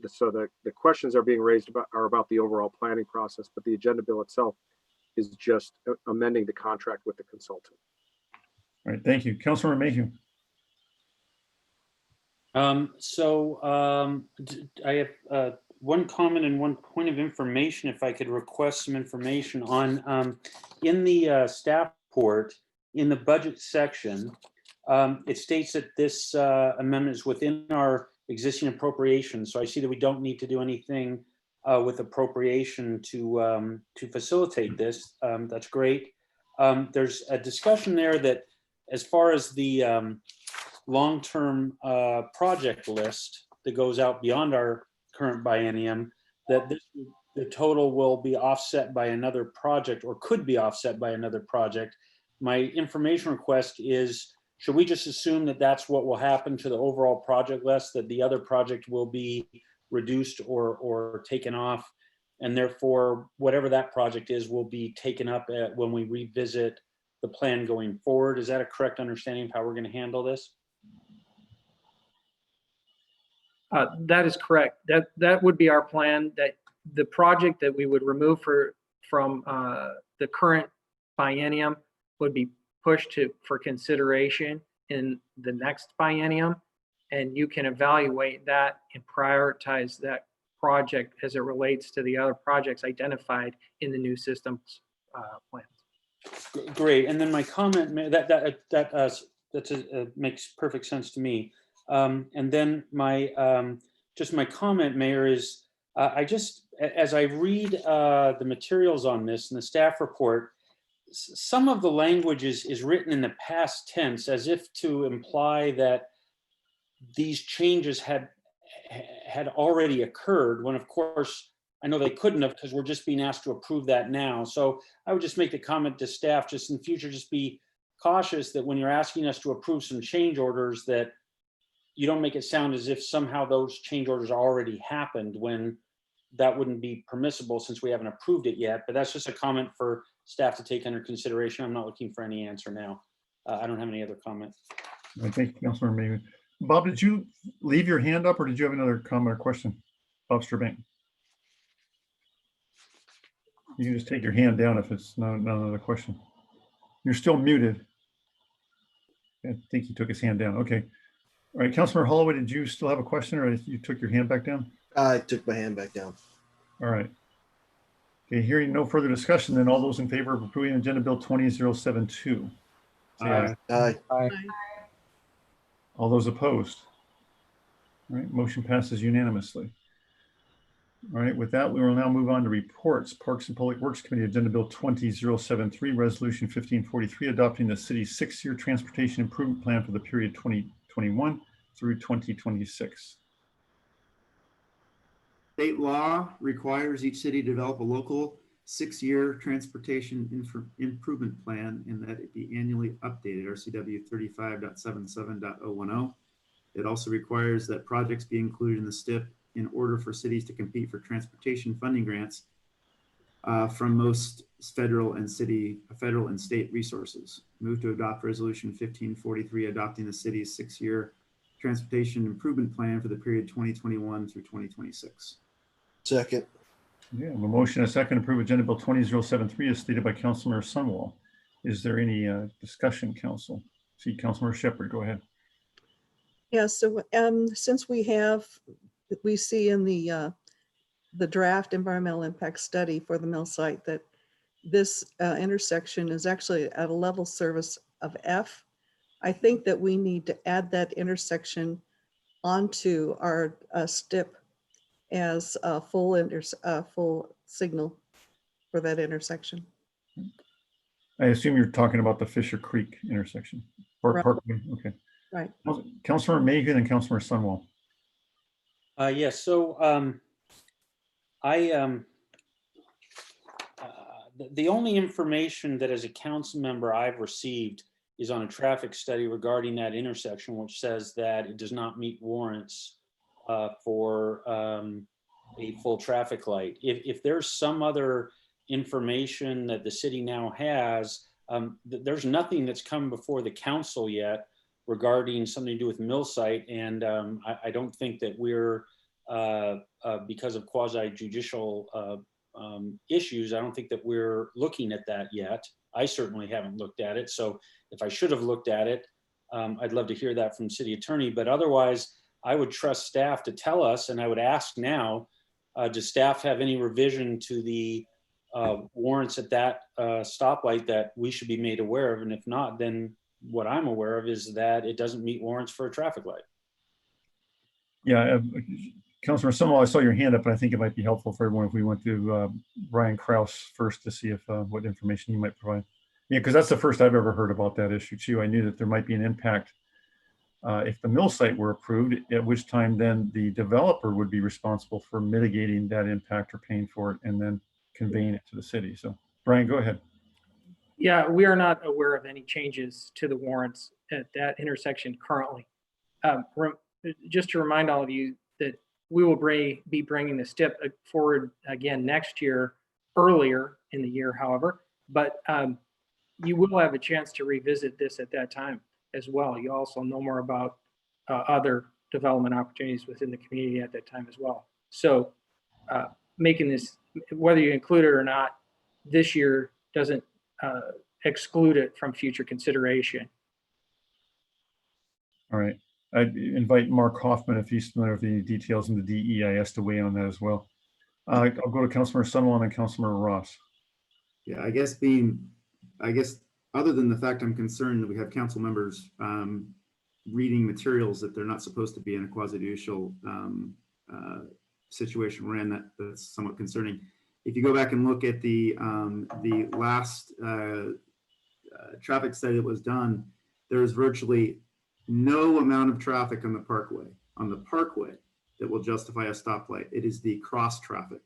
Speaker 14: So the questions are being raised about the overall planning process, but the agenda bill itself is just amending the contract with the consultant.
Speaker 2: All right, thank you. Councilmember Mayhew.
Speaker 5: I have one comment and one point of information, if I could request some information on, in the staff report, in the budget section, it states that this amendment is within our existing appropriation. So I see that we don't need to do anything with appropriation to facilitate this. That's great. There's a discussion there that as far as the long-term project list that goes out beyond our current biennium, that the total will be offset by another project or could be offset by another project. My information request is, should we just assume that that's what will happen to the overall project list, that the other project will be reduced or taken off, and therefore whatever that project is will be taken up when we revisit the plan going forward? Is that a correct understanding of how we're going to handle this?
Speaker 13: That is correct. That would be our plan, that the project that we would remove from the current biennium would be pushed for consideration in the next biennium. And you can evaluate that and prioritize that project as it relates to the other projects identified in the new systems plans.
Speaker 5: Great. And then my comment, that makes perfect sense to me. And then my my comment, Mayor, is as I read the materials on this and the staff report, some of the language is written in the past tense as if to imply that these changes had already occurred, when of course I know they couldn't have, because we're just being asked to approve that now. So I would just make the comment to staff, just in future, just be cautious that when you're asking us to approve some change orders, that you don't make it sound as if somehow those change orders already happened, when that wouldn't be permissible since we haven't approved it yet. But that's just a comment for staff to take under consideration. I'm not looking for any answer now. I don't have any other comment.
Speaker 2: I think Councilmember Mayhew. Bob, did you leave your hand up or did you have another comment or question? Bob Sturbank. You can just take your hand down if it's not another question. You're still muted. I think he took his hand down. Okay. All right, Councilmember Holloway, did you still have a question or you took your hand back down?
Speaker 3: I took my hand back down.
Speaker 2: All right. Okay, hearing no further discussion, then all those in favor of approving Agenda Bill 20072. Say aye.
Speaker 3: Aye.
Speaker 8: Aye.
Speaker 2: All those opposed? All right, motion passes unanimously. All right, with that, we will now move on to reports. Parks and Public Works Committee Agenda Bill 20073, Resolution 1543, adopting the city's 6-year transportation improvement plan for the period 2021 through 2026.
Speaker 6: State law requires each city to develop a local 6-year transportation improvement plan and that it be annually updated, RCW 35.77.010. It also requires that projects be included in the STIP in order for cities to compete for transportation funding grants from most federal and state resources. Move to adopt resolution 1543, adopting the city's 6-year transportation improvement plan for the period 2021 through 2026.
Speaker 3: Second.
Speaker 2: Yeah, a motion and a second to approve Agenda Bill 20073 as stated by Councilmember Sunwall. Is there any discussion, Council? See, Councilmember Shepherd, go ahead.
Speaker 4: Yeah, so since we see in the draft environmental impact study for the mill site that this intersection is actually at a level service of F, I think that we need to add that intersection onto our STIP as a full signal for that intersection.
Speaker 2: I assume you're talking about the Fisher Creek intersection. Or
Speaker 4: Right.
Speaker 2: Parkway, okay.
Speaker 4: Right.
Speaker 2: Councilmember Megan and Councilmember Sunwall.
Speaker 5: Yes, so the only information that as a council member I've received is on a traffic study regarding that intersection, which says that it does not meet warrants for a full traffic light. If there's some other information that the city now has, there's nothing that's come before the council yet regarding something to do with mill site, and I don't think that we're because of quasi-judicial issues, I don't think that we're looking at that yet. I certainly haven't looked at it, so if I should have looked at it, I'd love to hear that from city attorney, but otherwise I would trust staff to tell us, and I would ask now, does staff have any revision to the warrants at that stoplight that we should be made aware of? And if not, then what I'm aware of is that it doesn't meet warrants for a traffic light.
Speaker 2: Yeah, Councilor Sunwall, I saw your hand up, and I think it might be helpful for everyone if we went to Brian Kraus first to see if what information he might provide. Yeah, because that's the first I've ever heard about that issue too. I knew that there might be an impact if the mill site were approved, at which time then the developer would be responsible for mitigating that impact or paying for it and then conveying it to the city. So Brian, go ahead.
Speaker 13: Yeah, we are not aware of any changes to the warrants at that intersection currently. Just to remind all of you that we will be bringing the STIP forward again next year, earlier in the year, however, but you will have a chance to revisit this at that time as well. You also know more about other development opportunities within the community at that time as well. So making this, whether you include it or not, this year doesn't exclude it from future consideration.
Speaker 2: All right. I'd invite Mark Hoffman, if he's familiar with the details in the DEIS, to weigh in on that as well. I'll go to Councilmember Sunwall and Councilmember Ross.
Speaker 6: Yeah, I guess other than the fact I'm concerned that we have council members reading materials that they're not supposed to be in a quasi-judicial situation we're in, that's somewhat concerning. If you go back and look at the last traffic study that was done, there is virtually no amount of traffic on the parkway that will justify a stoplight. It is the cross traffic.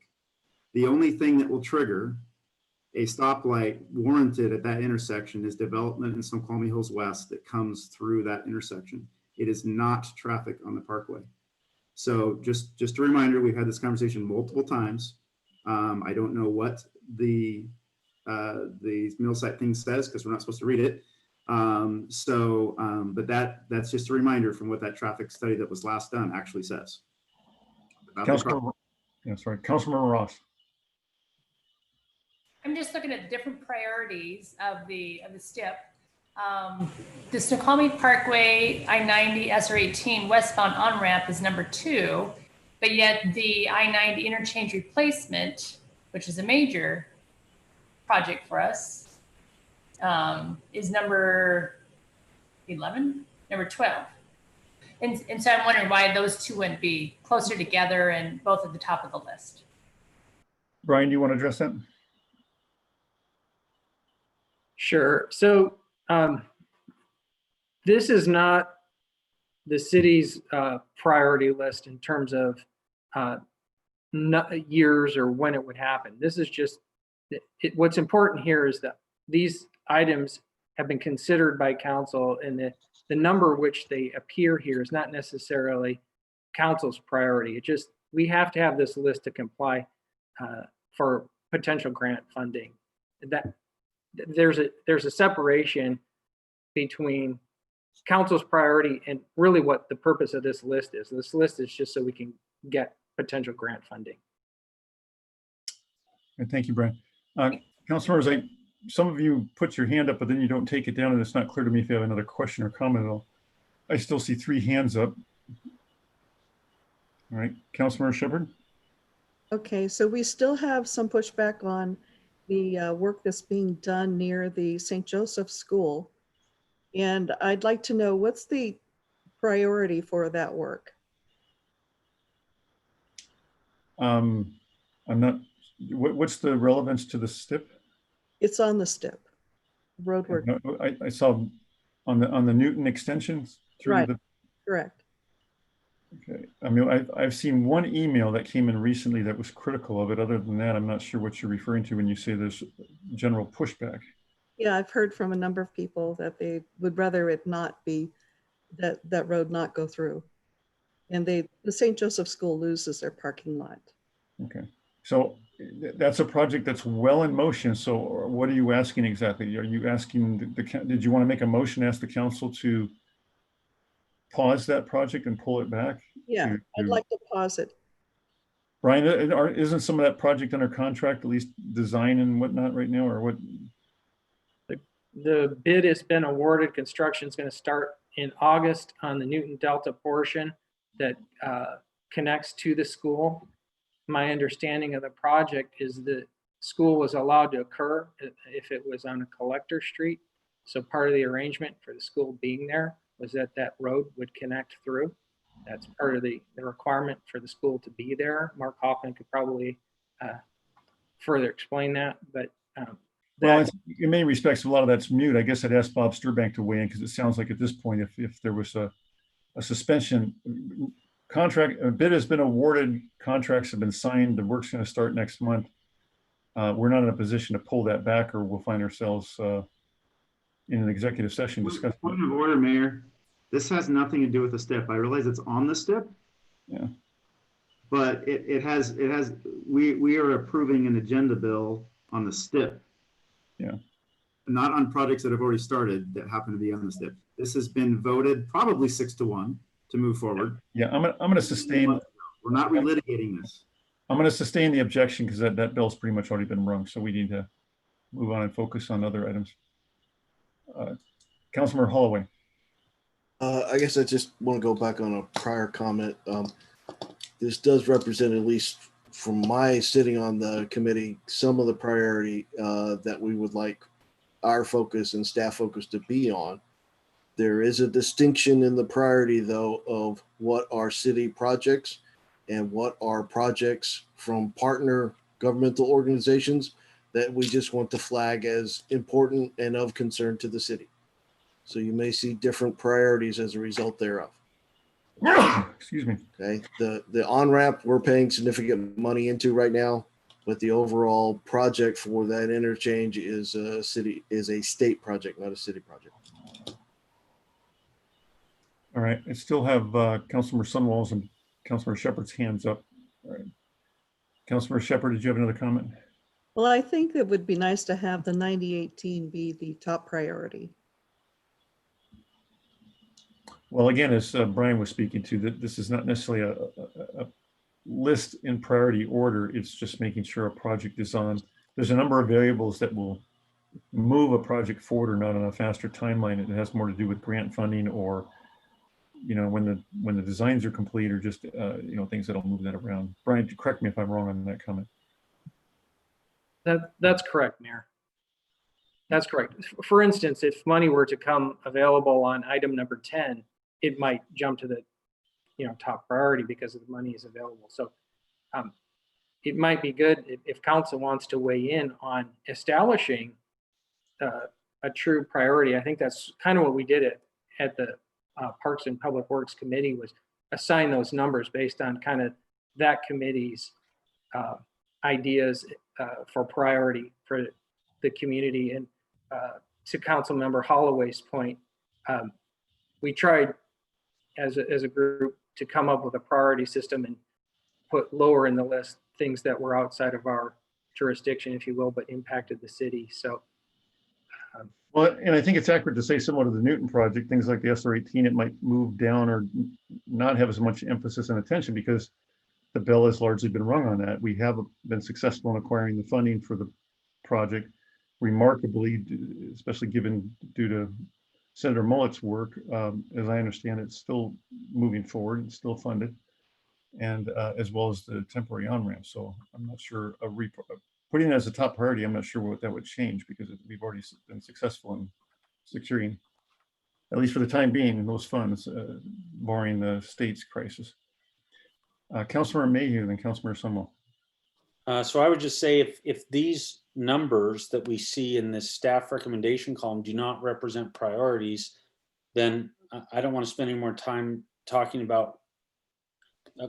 Speaker 6: The only thing that will trigger a stoplight warranted at that intersection is development in Snoqualmie Hills West that comes through that intersection. It is not traffic on the parkway. So just a reminder, we've had this conversation multiple times. I don't know what the mill site thing says because we're not supposed to read it. But that's just a reminder from what that traffic study that was last done actually says.
Speaker 2: Councilmember Ross.
Speaker 9: I'm just looking at the different priorities of the STIP. The Snoqualmie Parkway I-90 SR18 westbound on-ramp is number 2, but yet the I-90 interchange replacement, which is a major project for us, is number 11, number 12. And so I'm wondering why those two wouldn't be closer together and both at the top of the list.
Speaker 2: Brian, do you want to address that?
Speaker 13: Sure. So this is not the city's priority list in terms of years or when it would happen. This is just, what's important here is that these items have been considered by council, and the number which they appear here is not necessarily council's priority. It just, we have to have this list to comply for potential grant funding. That there's a separation between council's priority and really what the purpose of this list is. This list is just so we can get potential grant funding.
Speaker 2: And thank you, Brian. Councilmembers, some of you put your hand up, but then you don't take it down, and it's not clear to me if you have another question or comment at all. I still see 3 hands up. All right, Councilmember Shepherd.
Speaker 4: Okay, so we still have some pushback on the work that's being done near the St. Joseph School. And I'd like to know, what's the priority for that work?
Speaker 2: I'm not, what's the relevance to the STIP?
Speaker 4: It's on the STIP road work.
Speaker 2: I saw on the Newton extensions through
Speaker 4: Right.
Speaker 2: the.
Speaker 4: Correct.
Speaker 2: Okay, I mean, I've seen one email that came in recently that was critical of it. Other than that, I'm not sure what you're referring to when you say there's general pushback.
Speaker 4: Yeah, I've heard from a number of people that they would rather it not be, that road not go through. And the St. Joseph School loses their parking lot.
Speaker 2: Okay, so that's a project that's well in motion. So what are you asking exactly? Are you asking did you want to make a motion, ask the council to pause that project and pull it back?
Speaker 4: Yeah, I'd like to pause it.
Speaker 2: Brian, isn't some of that project under contract, at least design and whatnot right now, or what?
Speaker 13: The bid has been awarded. Construction is going to start in August on the Newton Delta portion that connects to the school. My understanding of the project is the school was allowed to occur if it was on a collector street. So part of the arrangement for the school being there was that that road would connect through. That's part of the requirement for the school to be there. Mark Hoffman could probably further explain that, but
Speaker 2: well, in many respects, a lot of that's mute. I guess I'd ask Bob Sturbank to weigh in, because it sounds like at this point, if there was a suspension, a bid has been awarded, contracts have been signed, the work's going to start next month. We're not in a position to pull that back, or we'll find ourselves in an executive session discussing.
Speaker 6: Point of order, Mayor. This has nothing to do with the STIP. I realize it's on the STIP.
Speaker 2: Yeah.
Speaker 6: But we are approving an agenda bill on the STIP.
Speaker 2: Yeah.
Speaker 6: Not on projects that have already started that happen to be on the STIP. This has been voted probably 6-1 to move forward.
Speaker 2: Yeah, I'm gonna sustain.
Speaker 6: We're not relitigating this.
Speaker 2: I'm gonna sustain the objection, because that bill's pretty much already been rung. So we need to move on and focus on other items. Councilmember Holloway.
Speaker 3: I guess I just want to go back on a prior comment. This does represent, at least from my sitting on the committee, some of the priority that we would like our focus and staff focus to be on. There is a distinction in the priority, though, of what are city projects and what are projects from partner governmental organizations that we just want to flag as important and of concern to the city. So you may see different priorities as a result thereof.
Speaker 2: Excuse me.
Speaker 3: Okay, the on-ramp we're paying significant money into right now, but the overall project for that interchange is a state project, not a city project.
Speaker 2: All right, I still have Councilmember Sunwall's and Councilmember Shepherd's hands up. All right. Councilmember Shepherd, did you have another comment?
Speaker 4: Well, I think it would be nice to have the 9018 be the top priority.
Speaker 2: Well, again, as Brian was speaking to, that this is not necessarily a list in priority order. It's just making sure a project is on. There's a number of variables that will move a project forward or not on a faster timeline. It has more to do with grant funding, or when the designs are complete, or just things that'll move that around. Brian, correct me if I'm wrong on that comment.
Speaker 13: That's correct, Mayor. That's correct. For instance, if money were to come available on item number 10, it might jump to the top priority because the money is available. So it might be good if council wants to weigh in on establishing a true priority. I think that's kind of what we did at the Parks and Public Works Committee, was assign those numbers based on kind of that committee's ideas for priority for the community. And to Council Member Holloway's point, we tried as a group to come up with a priority system and put lower in the list things that were outside of our jurisdiction, if you will, but impacted the city. So
Speaker 2: Well, and I think it's accurate to say, similar to the Newton project, things like the SR-18, it might move down or not have as much emphasis and attention because the bell has largely been rung on that. We have been successful in acquiring the funding for the project, remarkably, especially given due to Senator Mullet's work. As I understand, it's still moving forward, it's still funded, and as well as the temporary on-ramp. So I'm not sure putting it as a top priority, I'm not sure what that would change because we've already been successful in securing, at least for the time being, those funds, barring the state's crisis. Councilmember Mayhew, then Councilmember Sunwell.
Speaker 5: So I would just say if these numbers that we see in this staff recommendation column do not represent priorities, then I don't want to spend any more time talking about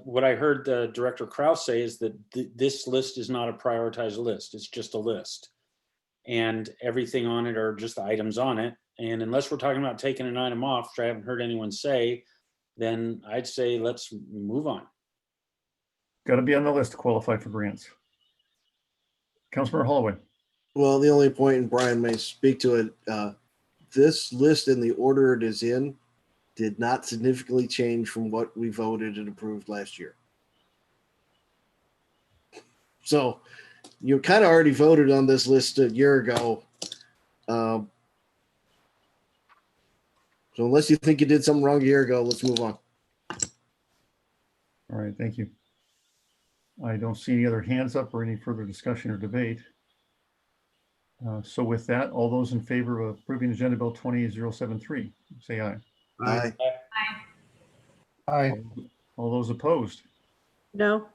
Speaker 5: what I heard the Director Kraus say is that this list is not a prioritized list. It's just a list. And everything on it are just items on it. And unless we're talking about taking an item off, which I haven't heard anyone say, then I'd say let's move on.
Speaker 2: Got to be on the list to qualify for grants. Councilmember Holloway.
Speaker 3: Well, the only point, and Brian may speak to it, this list in the order it is in did not significantly change from what we voted and approved last year. So you kind of already voted on this list a year ago. So unless you think you did something wrong a year ago, let's move on.
Speaker 2: All right, thank you. I don't see any other hands up or any further discussion or debate. So with that, all those in favor of approving Agenda Bill 20073, say aye.
Speaker 3: Aye.
Speaker 8: Aye.
Speaker 2: All those opposed?
Speaker 4: No.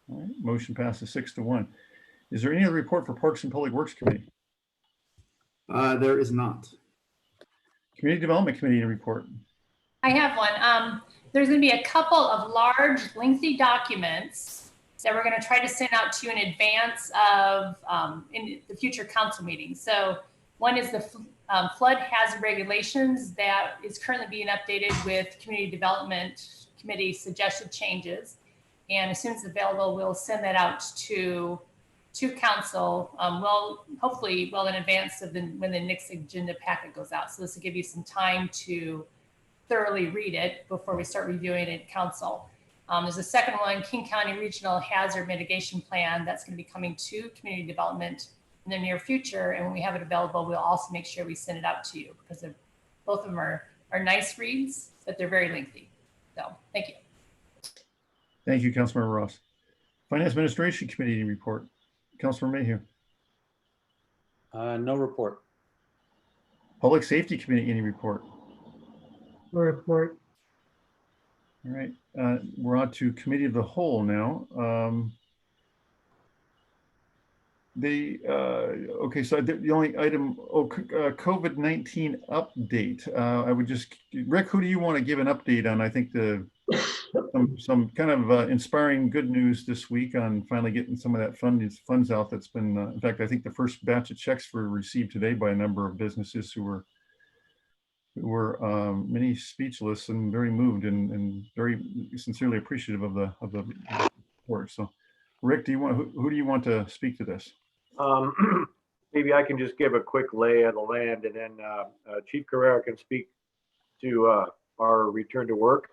Speaker 2: All right, motion passes 6-1. Is there any other report for Parks and Public Works Committee?
Speaker 6: There is not.
Speaker 2: Community Development Committee report.
Speaker 9: I have one. There's going to be a couple of large, lengthy documents that we're going to try to send out to you in advance of in the future council meetings. So one is the flood hazard regulations that is currently being updated with Community Development Committee suggested changes. And as soon as available, we'll send that out to council, hopefully well in advance of when the next agenda packet goes out. So this will give you some time to thoroughly read it before we start reviewing it at council. There's a second one, King County Regional Hazard Mitigation Plan, that's going to be coming to community development in the near future. And when we have it available, we'll also make sure we send it out to you because both of them are nice reads, but they're very lengthy. So thank you.
Speaker 2: Thank you, Councilmember Ross. Finance Administration Committee report. Councilmember Mayhew.
Speaker 5: No report.
Speaker 2: Public Safety Committee, any report?
Speaker 7: No report.
Speaker 2: All right, we're on to Committee of the Whole now. Okay, so the only item, COVID-19 update. I would just, Rick, who do you want to give an update on? I think some kind of inspiring good news this week on finally getting some of that funds out. That's been, in fact, I think the first batch of checks were received today by a number of businesses who were many speechless and very moved and very sincerely appreciative of the work. So, Rick, who do you want to speak to this?
Speaker 11: Maybe I can just give a quick lay of the land, and then Chief Carrera can speak to our return to work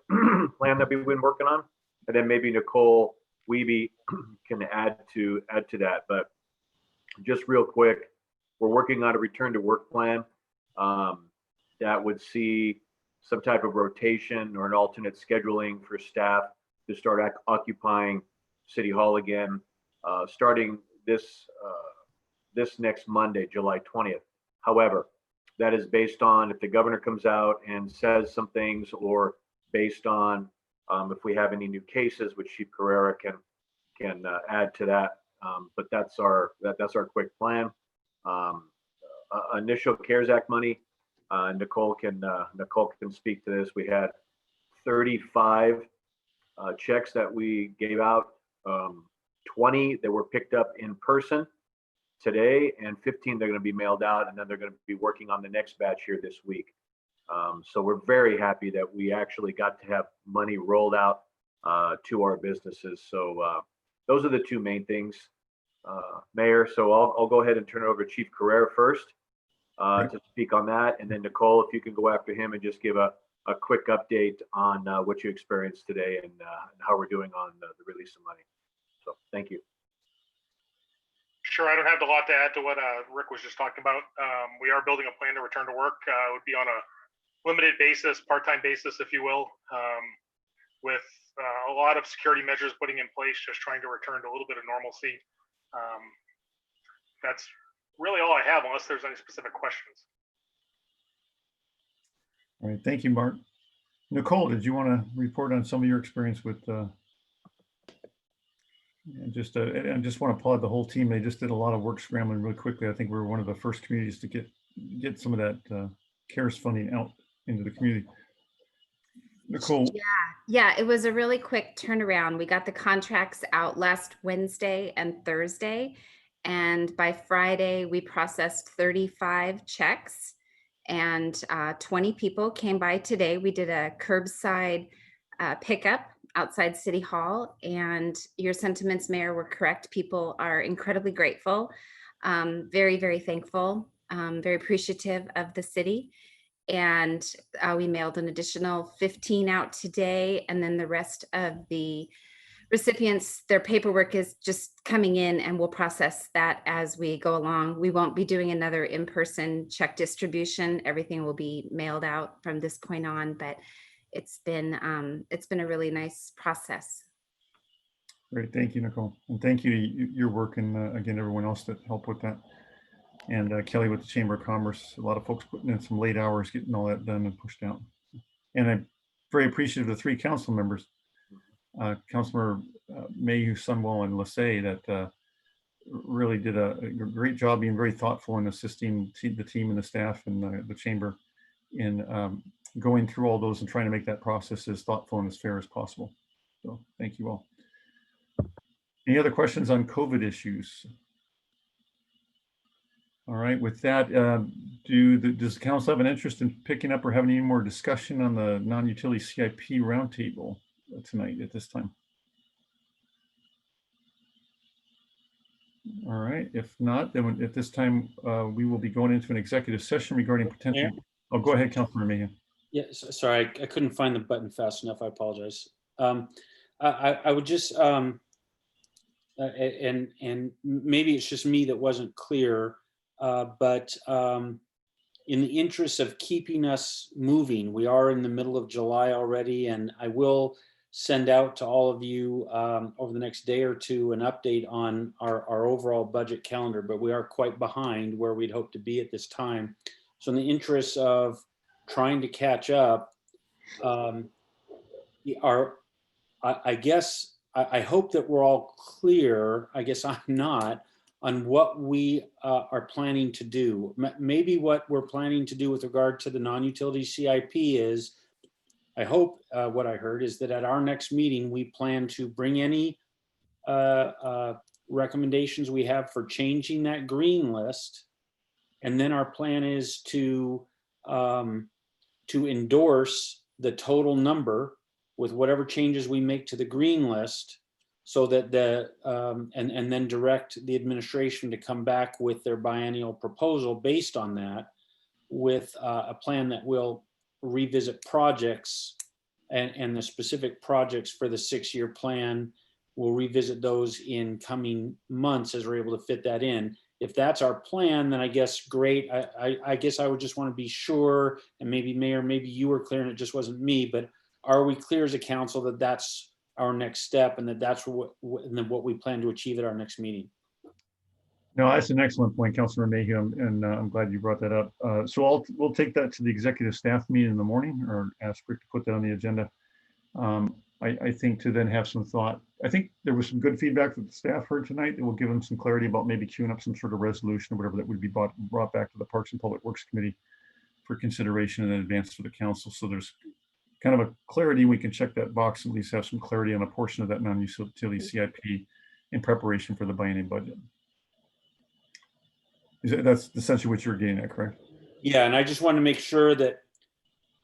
Speaker 11: plan that we've been working on, and then maybe Nicole Wiebe can add to that. But just real quick, we're working on a return to work plan that would see some type of rotation or an alternate scheduling for staff to start occupying City Hall again, starting this next Monday, July 20th. However, that is based on if the governor comes out and says some things, or based on if we have any new cases, which Chief Carrera add to that. But that's our quick plan. Initial CARES Act money. Nicole can speak to this. We had 35 checks that we gave out. 20 that were picked up in person today, and 15 they're going to be mailed out, and then they're going to be working on the next batch here this week. So we're very happy that we actually got to have money rolled out to our businesses. So those are the two main things, Mayor. So I'll go ahead and turn it over to Chief Carrera first to speak on that, and then Nicole, if you can go after him and just give a quick update on what you experienced today and how we're doing on the release of money. So thank you.
Speaker 15: Sure, I don't have a lot to add to what Rick was just talking about. We are building a plan to return to work. It would be on a limited basis, part-time basis, if you will, with a lot of security measures putting in place, just trying to return to a little bit of normalcy. That's really all I have, unless there's any specific questions.
Speaker 2: All right, thank you, Mark. Nicole, did you want to report on some of your experience with and just want to applaud the whole team. They just did a lot of work scrambling really quickly. I think we were one of the first communities to get some of that CARES funding out into the community. Nicole.
Speaker 16: Yeah, it was a really quick turnaround. We got the contracts out last Wednesday and Thursday, and by Friday we processed 35 checks, and 20 people came by today. We did a curbside pickup outside City Hall, and your sentiments, Mayor, were correct. People are incredibly grateful, very, very thankful, very appreciative of the city. And we mailed an additional 15 out today, and then the rest of the recipients, their paperwork is just coming in, and we'll process that as we go along. We won't be doing another in-person check distribution. Everything will be mailed out from this point on, but it's been a really nice process.
Speaker 2: Great, thank you, Nicole, and thank you to your work, and again, everyone else that helped with that, and Kelly with the Chamber of Commerce. A lot of folks putting in some late hours getting all that done and pushed out. And I'm very appreciative of the three council members, Councilor Mayhew, Sunwell, and Lassay, that really did a great job being very thoughtful and assisting the team and the staff and the chamber in going through all those and trying to make that process as thoughtful and as fair as possible. So thank you all. Any other questions on COVID issues? All right, with that, does the council have an interest in picking up or having any more discussion on the non-utility CIP roundtable tonight at this time? All right, if not, then at this time, we will be going into an executive session regarding potential. Oh, go ahead, Councilor Mayhew.
Speaker 5: Yeah, sorry, I couldn't find the button fast enough. I apologize. I would just, and maybe it's just me that wasn't clear, but in the interest of keeping us moving, we are in the middle of July already, and I will send out to all of you over the next day or two an update on our overall budget calendar, but we are quite behind where we'd hope to be at this time. So in the interest of trying to catch up, I hope that we're all clear, I guess I'm not, on what we are planning to do. Maybe what we're planning to do with regard to the non-utility CIP is, I hope what I heard is that at our next meeting, we plan to bring any recommendations we have for changing that green list. And then our plan is to endorse the total number with whatever changes we make to the green list, so that and then direct the administration to come back with their biennial proposal based on that, with a plan that will revisit projects and the specific projects for the 6-year plan. We'll revisit those in coming months as we're able to fit that in. If that's our plan, then I guess great. I guess I would just want to be sure, and maybe Mayor, maybe you were clear and it just wasn't me, but are we clear as a council that that's our next step, and that's what we plan to achieve at our next meeting?
Speaker 2: No, that's an excellent point, Councilor Mayhew, and I'm glad you brought that up. So we'll take that to the executive staff meeting in the morning, or ask Rick to put that on the agenda. I I think to then have some thought. I think there was some good feedback that the staff heard tonight that will give them some clarity about maybe queuing up some sort of resolution or whatever that would be brought back to the Parks and Public Works Committee for consideration and then advanced to the council. So there's kind of a clarity. We can check that box and at least have some clarity on a portion of that non-utility CIP in preparation for the biennium budget. That's essentially what you're getting at, correct?
Speaker 5: Yeah, and I just want to make sure that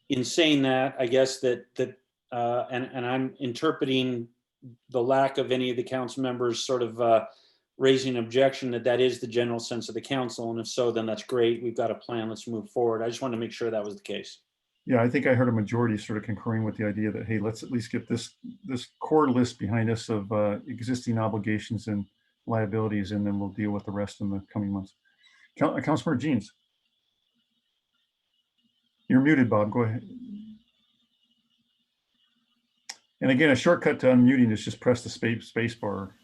Speaker 5: in saying that, I guess that and I'm interpreting the lack of any of the council members sort of raising an objection that is the general sense of the council. And if so, then that's great. We've got a plan. Let's move forward. I just want to make sure that was the case.
Speaker 2: Yeah, I think I heard a majority sort of concurring with the idea that, hey, let's at least get this core list behind us of existing obligations and liabilities, and then we'll deal with the rest in the coming months. Councilmember Jeans. You're muted, Bob. Go ahead. And again, a shortcut to unmuting is just press the space bar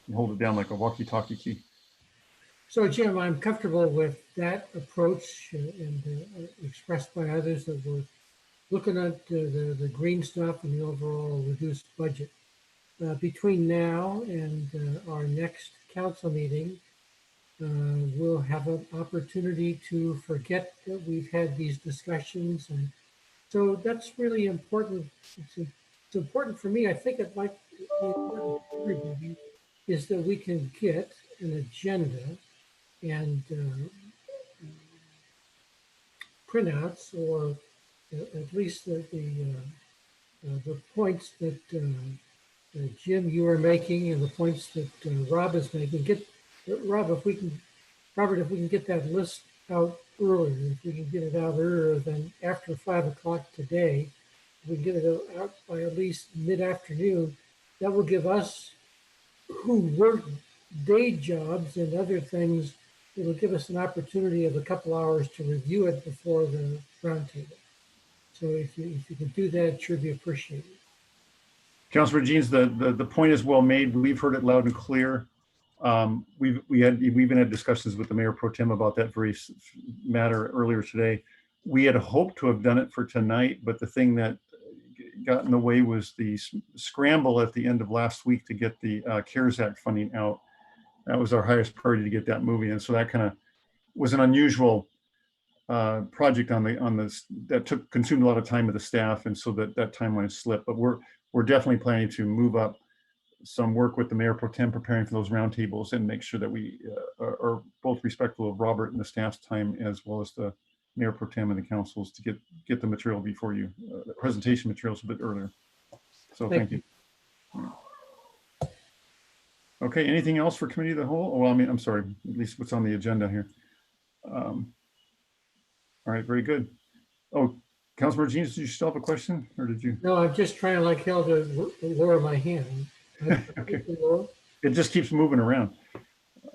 Speaker 2: and hold it down like a walkie-talkie key.
Speaker 7: So Jim, I'm comfortable with that approach and expressed by others that we're looking at the green stuff and the overall reduced budget. Between now and our next council meeting, we'll have an opportunity to forget that we've had these discussions. And so that's really important. It's important for me. I think it might be important for everybody is that we can get an agenda and printouts, or at least the points that Jim, you are making, and the points that Rob is making. Robert, if we can get that list out earlier, if we can get it out earlier than after 5 o'clock today, if we can get it out by at least mid-afternoon, that will give us who work day jobs and other things, it'll give us an opportunity of a couple hours to review it before the roundtable. So if you can do that, it should be appreciated.
Speaker 2: Councilor Jeans, the point is well made. We've heard it loud and clear. We've even had discussions with the Mayor Pro Tem about that very matter earlier today. We had hoped to have done it for tonight, but the thing that got in the way was the scramble at the end of last week to get the CARES Act funding out. That was our highest priority to get that moving, and so that kind of was an unusual project on this that consumed a lot of time of the staff, and so that timeline slipped. But we're definitely planning to move up some work with the Mayor Pro Tem preparing for those roundtables and make sure that we are both respectful of Robert and the staff's time, as well as the Mayor Pro Tem and the councils, to get the material before you, the presentation materials a bit earlier. So thank you. Okay, anything else for committee of the whole? Well, I mean, I'm sorry, at least what's on the agenda here. All right, very good. Oh, Councilmember Jeans, did you still have a question, or did you?
Speaker 7: No, I'm just trying like hell to lower my hand.
Speaker 2: Okay. It just keeps moving around.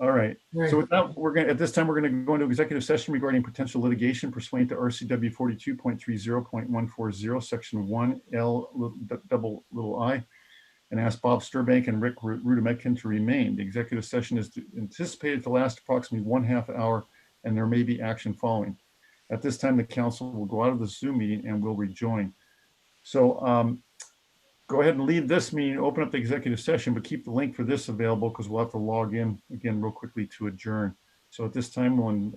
Speaker 2: All right. So with that, at this time, we're going to go into executive session regarding potential litigation pursuant to RCW 42.30.140, section 1L(i), and ask Bob Sturbank and Rick Rudemetkin to remain. The executive session is anticipated to last approximately 1/2 hour, and there may be action following. At this time, the council will go out of the Zoom meeting and will rejoin. So go ahead and leave this meeting, open up the executive session, but keep the link for this available because we'll have to log in again real quickly to adjourn. So at this time, when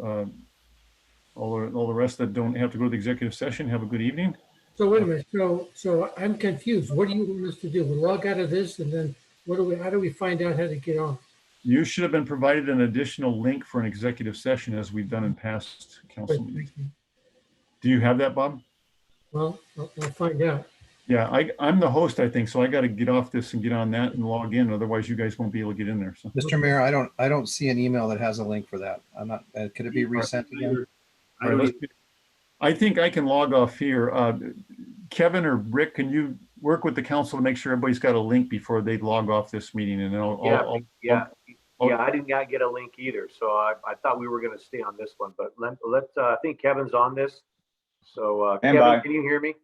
Speaker 2: all the rest that don't have to go to the executive session, have a good evening.
Speaker 7: So wait a minute. So I'm confused. What do you want us to do? We log out of this, and then how do we find out how to get on?
Speaker 2: You should have been provided an additional link for an executive session, as we've done in past council meetings. Do you have that, Bob?
Speaker 7: Well, I'll find out.
Speaker 2: Yeah, I'm the host, I think, so I got to get off this and get on that and log in. Otherwise, you guys won't be able to get in there. So,
Speaker 8: Mr. Mayor, I don't see an email that has a link for that. I'm not. Could it be resent again?
Speaker 2: I think I can log off here. Kevin or Rick, can you work with the council to make sure everybody's got a link before they log off this meeting? And then
Speaker 11: I did not get a link either, so I thought we were going to stay on this one. But let's. I think Kevin's on this. So Kevin, can you hear me?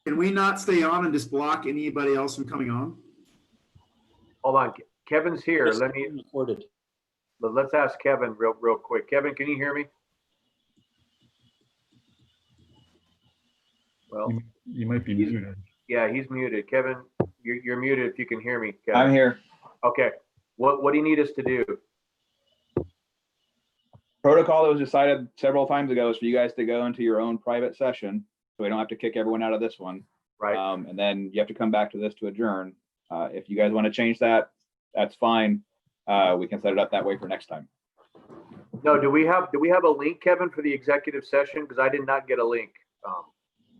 Speaker 6: Can we not stay on and just block anybody else from coming on?
Speaker 11: Hold on, Kevin's here.
Speaker 5: Let's
Speaker 11: ask Kevin real quick. Kevin, can you hear me? Well,
Speaker 2: you might be muted.
Speaker 11: Yeah, he's muted. Kevin, you're muted if you can hear me. Kevin.
Speaker 17: I'm here.
Speaker 11: Okay. What do you need us to do?
Speaker 17: Protocol that was decided several times ago is for you guys to go into your own private session, so we don't have to kick everyone out of this one.
Speaker 11: Right.
Speaker 17: And then you have to come back to this to adjourn. If you guys want to change that, that's fine. We can set it up that way for next time.
Speaker 11: No, do we have a link, Kevin, for the executive session? Because I did not get a link.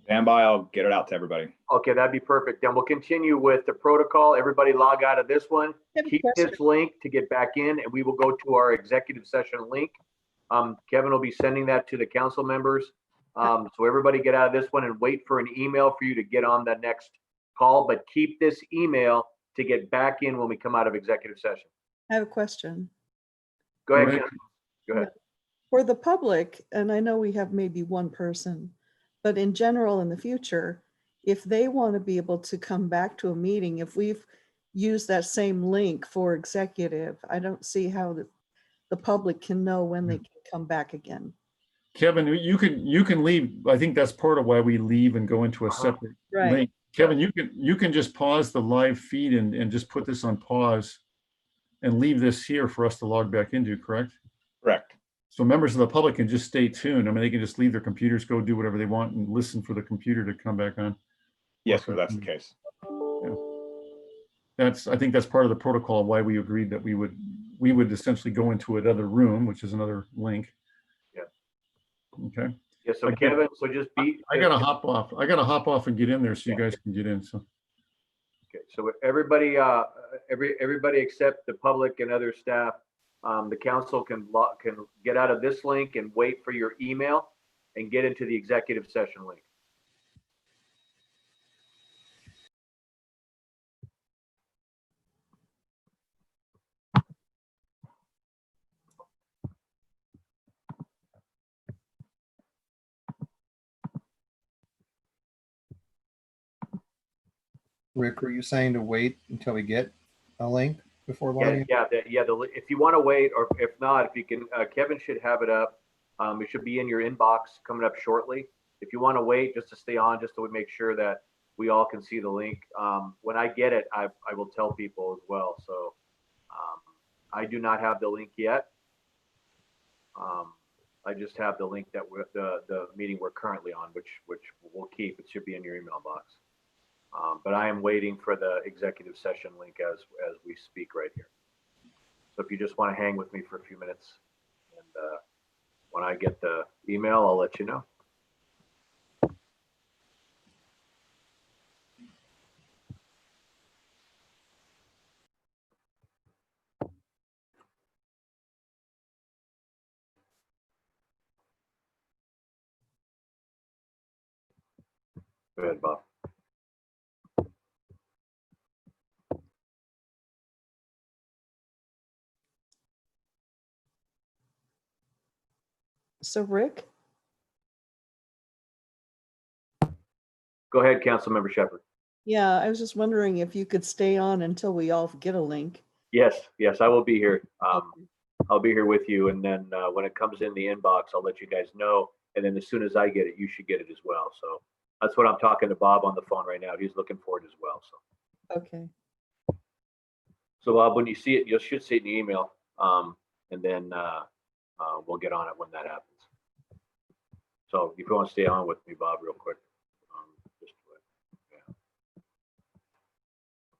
Speaker 17: Stand by, I'll get it out to everybody.
Speaker 11: Okay, that'd be perfect. Then we'll continue with the protocol. Everybody log out of this one. Keep this link to get back in, and we will go to our executive session link. Kevin will be sending that to the council members. So everybody get out of this one and wait for an email for you to get on the next call, but keep this email to get back in when we come out of executive session.
Speaker 4: I have a question.
Speaker 11: Go ahead, Ken. Go ahead.
Speaker 4: For the public, and I know we have maybe one person, but in general, in the future, if they want to be able to come back to a meeting, if we've used that same link for executive, I don't see how the public can know when they can come back again.
Speaker 2: Kevin, you can leave. I think that's part of why we leave and go into a separate link. Kevin, you can just pause the live feed and just put this on pause and leave this here for us to log back into, correct?
Speaker 17: Correct.
Speaker 2: So members of the public can just stay tuned. I mean, they can just leave their computers, go do whatever they want and listen for the computer to come back on.
Speaker 17: Yes, sir, that's the case.
Speaker 2: Yeah. I think that's part of the protocol why we agreed that we would essentially go into another room, which is another link.
Speaker 11: Yeah.
Speaker 2: Okay.
Speaker 11: Yeah, so Kevin, so just be.
Speaker 2: I gotta hop off. I gotta hop off and get in there so you guys can get in. So.
Speaker 11: Okay, so everybody, everybody except the public and other staff, the council can get out of this link and wait for your email and get into the executive session link.
Speaker 8: Rick, were you saying to wait until we get a link before logging?
Speaker 11: If you want to wait, or if not, if you can, Kevin should have it up. It should be in your inbox coming up shortly. If you want to wait just to stay on, just to make sure that we all can see the link. When I get it, I will tell people as well. So I do not have the link yet. I just have the link that the meeting we're currently on, which we'll keep. It should be in your email box. But I am waiting for the executive session link as we speak right here. So if you just want to hang with me for a few minutes, and when I get the email, I'll let you know. Go ahead, Bob.
Speaker 4: So Rick?
Speaker 11: Go ahead, Councilmember Shepherd.
Speaker 4: Yeah, I was just wondering if you could stay on until we all get a link.
Speaker 11: Yes, I will be here. I'll be here with you, and then when it comes in the inbox, I'll let you guys know. And then as soon as I get it, you should get it as well. So that's what I'm talking to Bob on the phone right now. He's looking for it as well. So
Speaker 4: okay.
Speaker 11: So Bob, when you see it, you should see it in the email, and then we'll get on it when that happens. So if you want to stay on with me, Bob, real quick.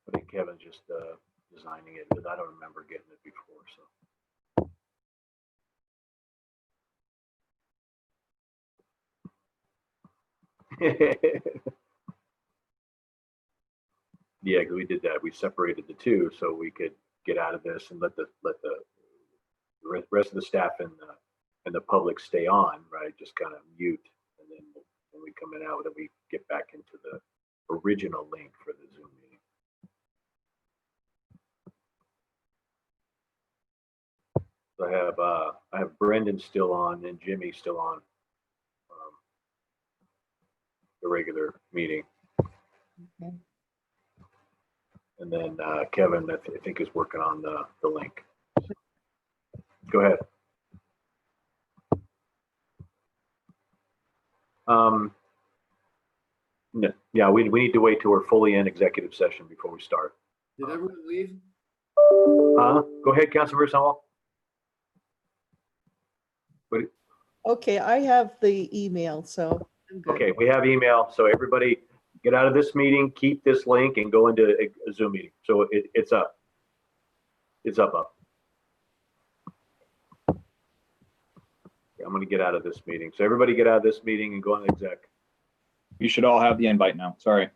Speaker 11: I think Kevin's just designing it, because I don't remember getting it before. So yeah, we did that. We separated the two so we could get out of this and let the rest of the staff and the public stay on, right? Just kind of mute, and then when we come in out, then we get back into the original link for the Zoom meeting. So I have Brendan still on and Jimmy still on the regular meeting.
Speaker 4: Okay.
Speaker 11: And then Kevin, I think, is working on the link. Go ahead. Yeah, we need to wait till we're fully in executive session before we start.
Speaker 6: Did everyone leave?
Speaker 11: Go ahead, Councilmember Sunwall.
Speaker 4: Okay, I have the email, so I'm good.
Speaker 11: Okay, we have email, so everybody get out of this meeting, keep this link and go into a Zoom meeting. So it's up. It's up. Yeah, I'm gonna get out of this meeting. So everybody get out of this meeting and go on exec.
Speaker 17: You should all have the invite now. Sorry.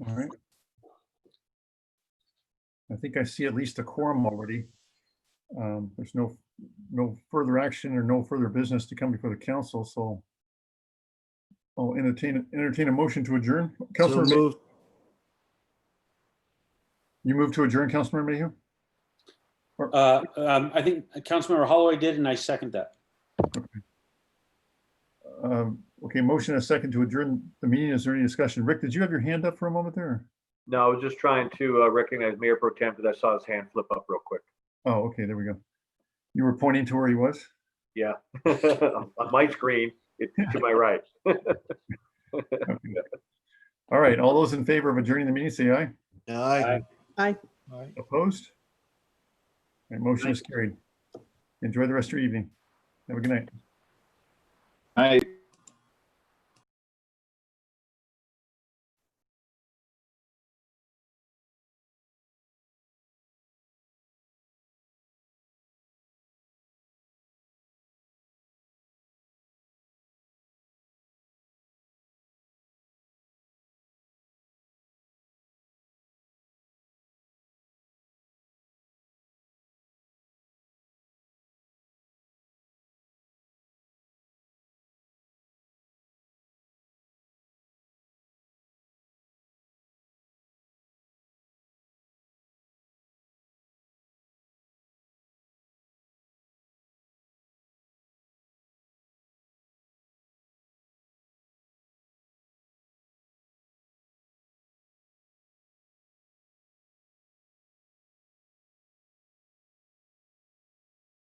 Speaker 2: All right. I think I see at least a quorum already. There's no further action or no further business to come before the council, so I'll entertain a motion to adjourn.
Speaker 3: So
Speaker 2: Councilor,
Speaker 3: moved.
Speaker 2: you move to adjourn, Councilmember Mayhew?
Speaker 5: I think Councilmember Holloway did, and I second that.
Speaker 2: Okay, motion and a second to adjourn the meeting. Is there any discussion? Rick, did you have your hand up for a moment there?
Speaker 11: No, I was just trying to recognize Mayor Pro Tem because I saw his hand flip up real quick.
Speaker 2: Oh, okay, there we go. You were pointing to where he was?
Speaker 11: Yeah, on my screen, to my right.
Speaker 2: Okay. All right, all those in favor of adjourning the meeting, say aye.
Speaker 3: Aye.
Speaker 4: Aye.
Speaker 2: Opposed? All right, motion is carried. Enjoy the rest of your evening. Have a good night.
Speaker 17: All right.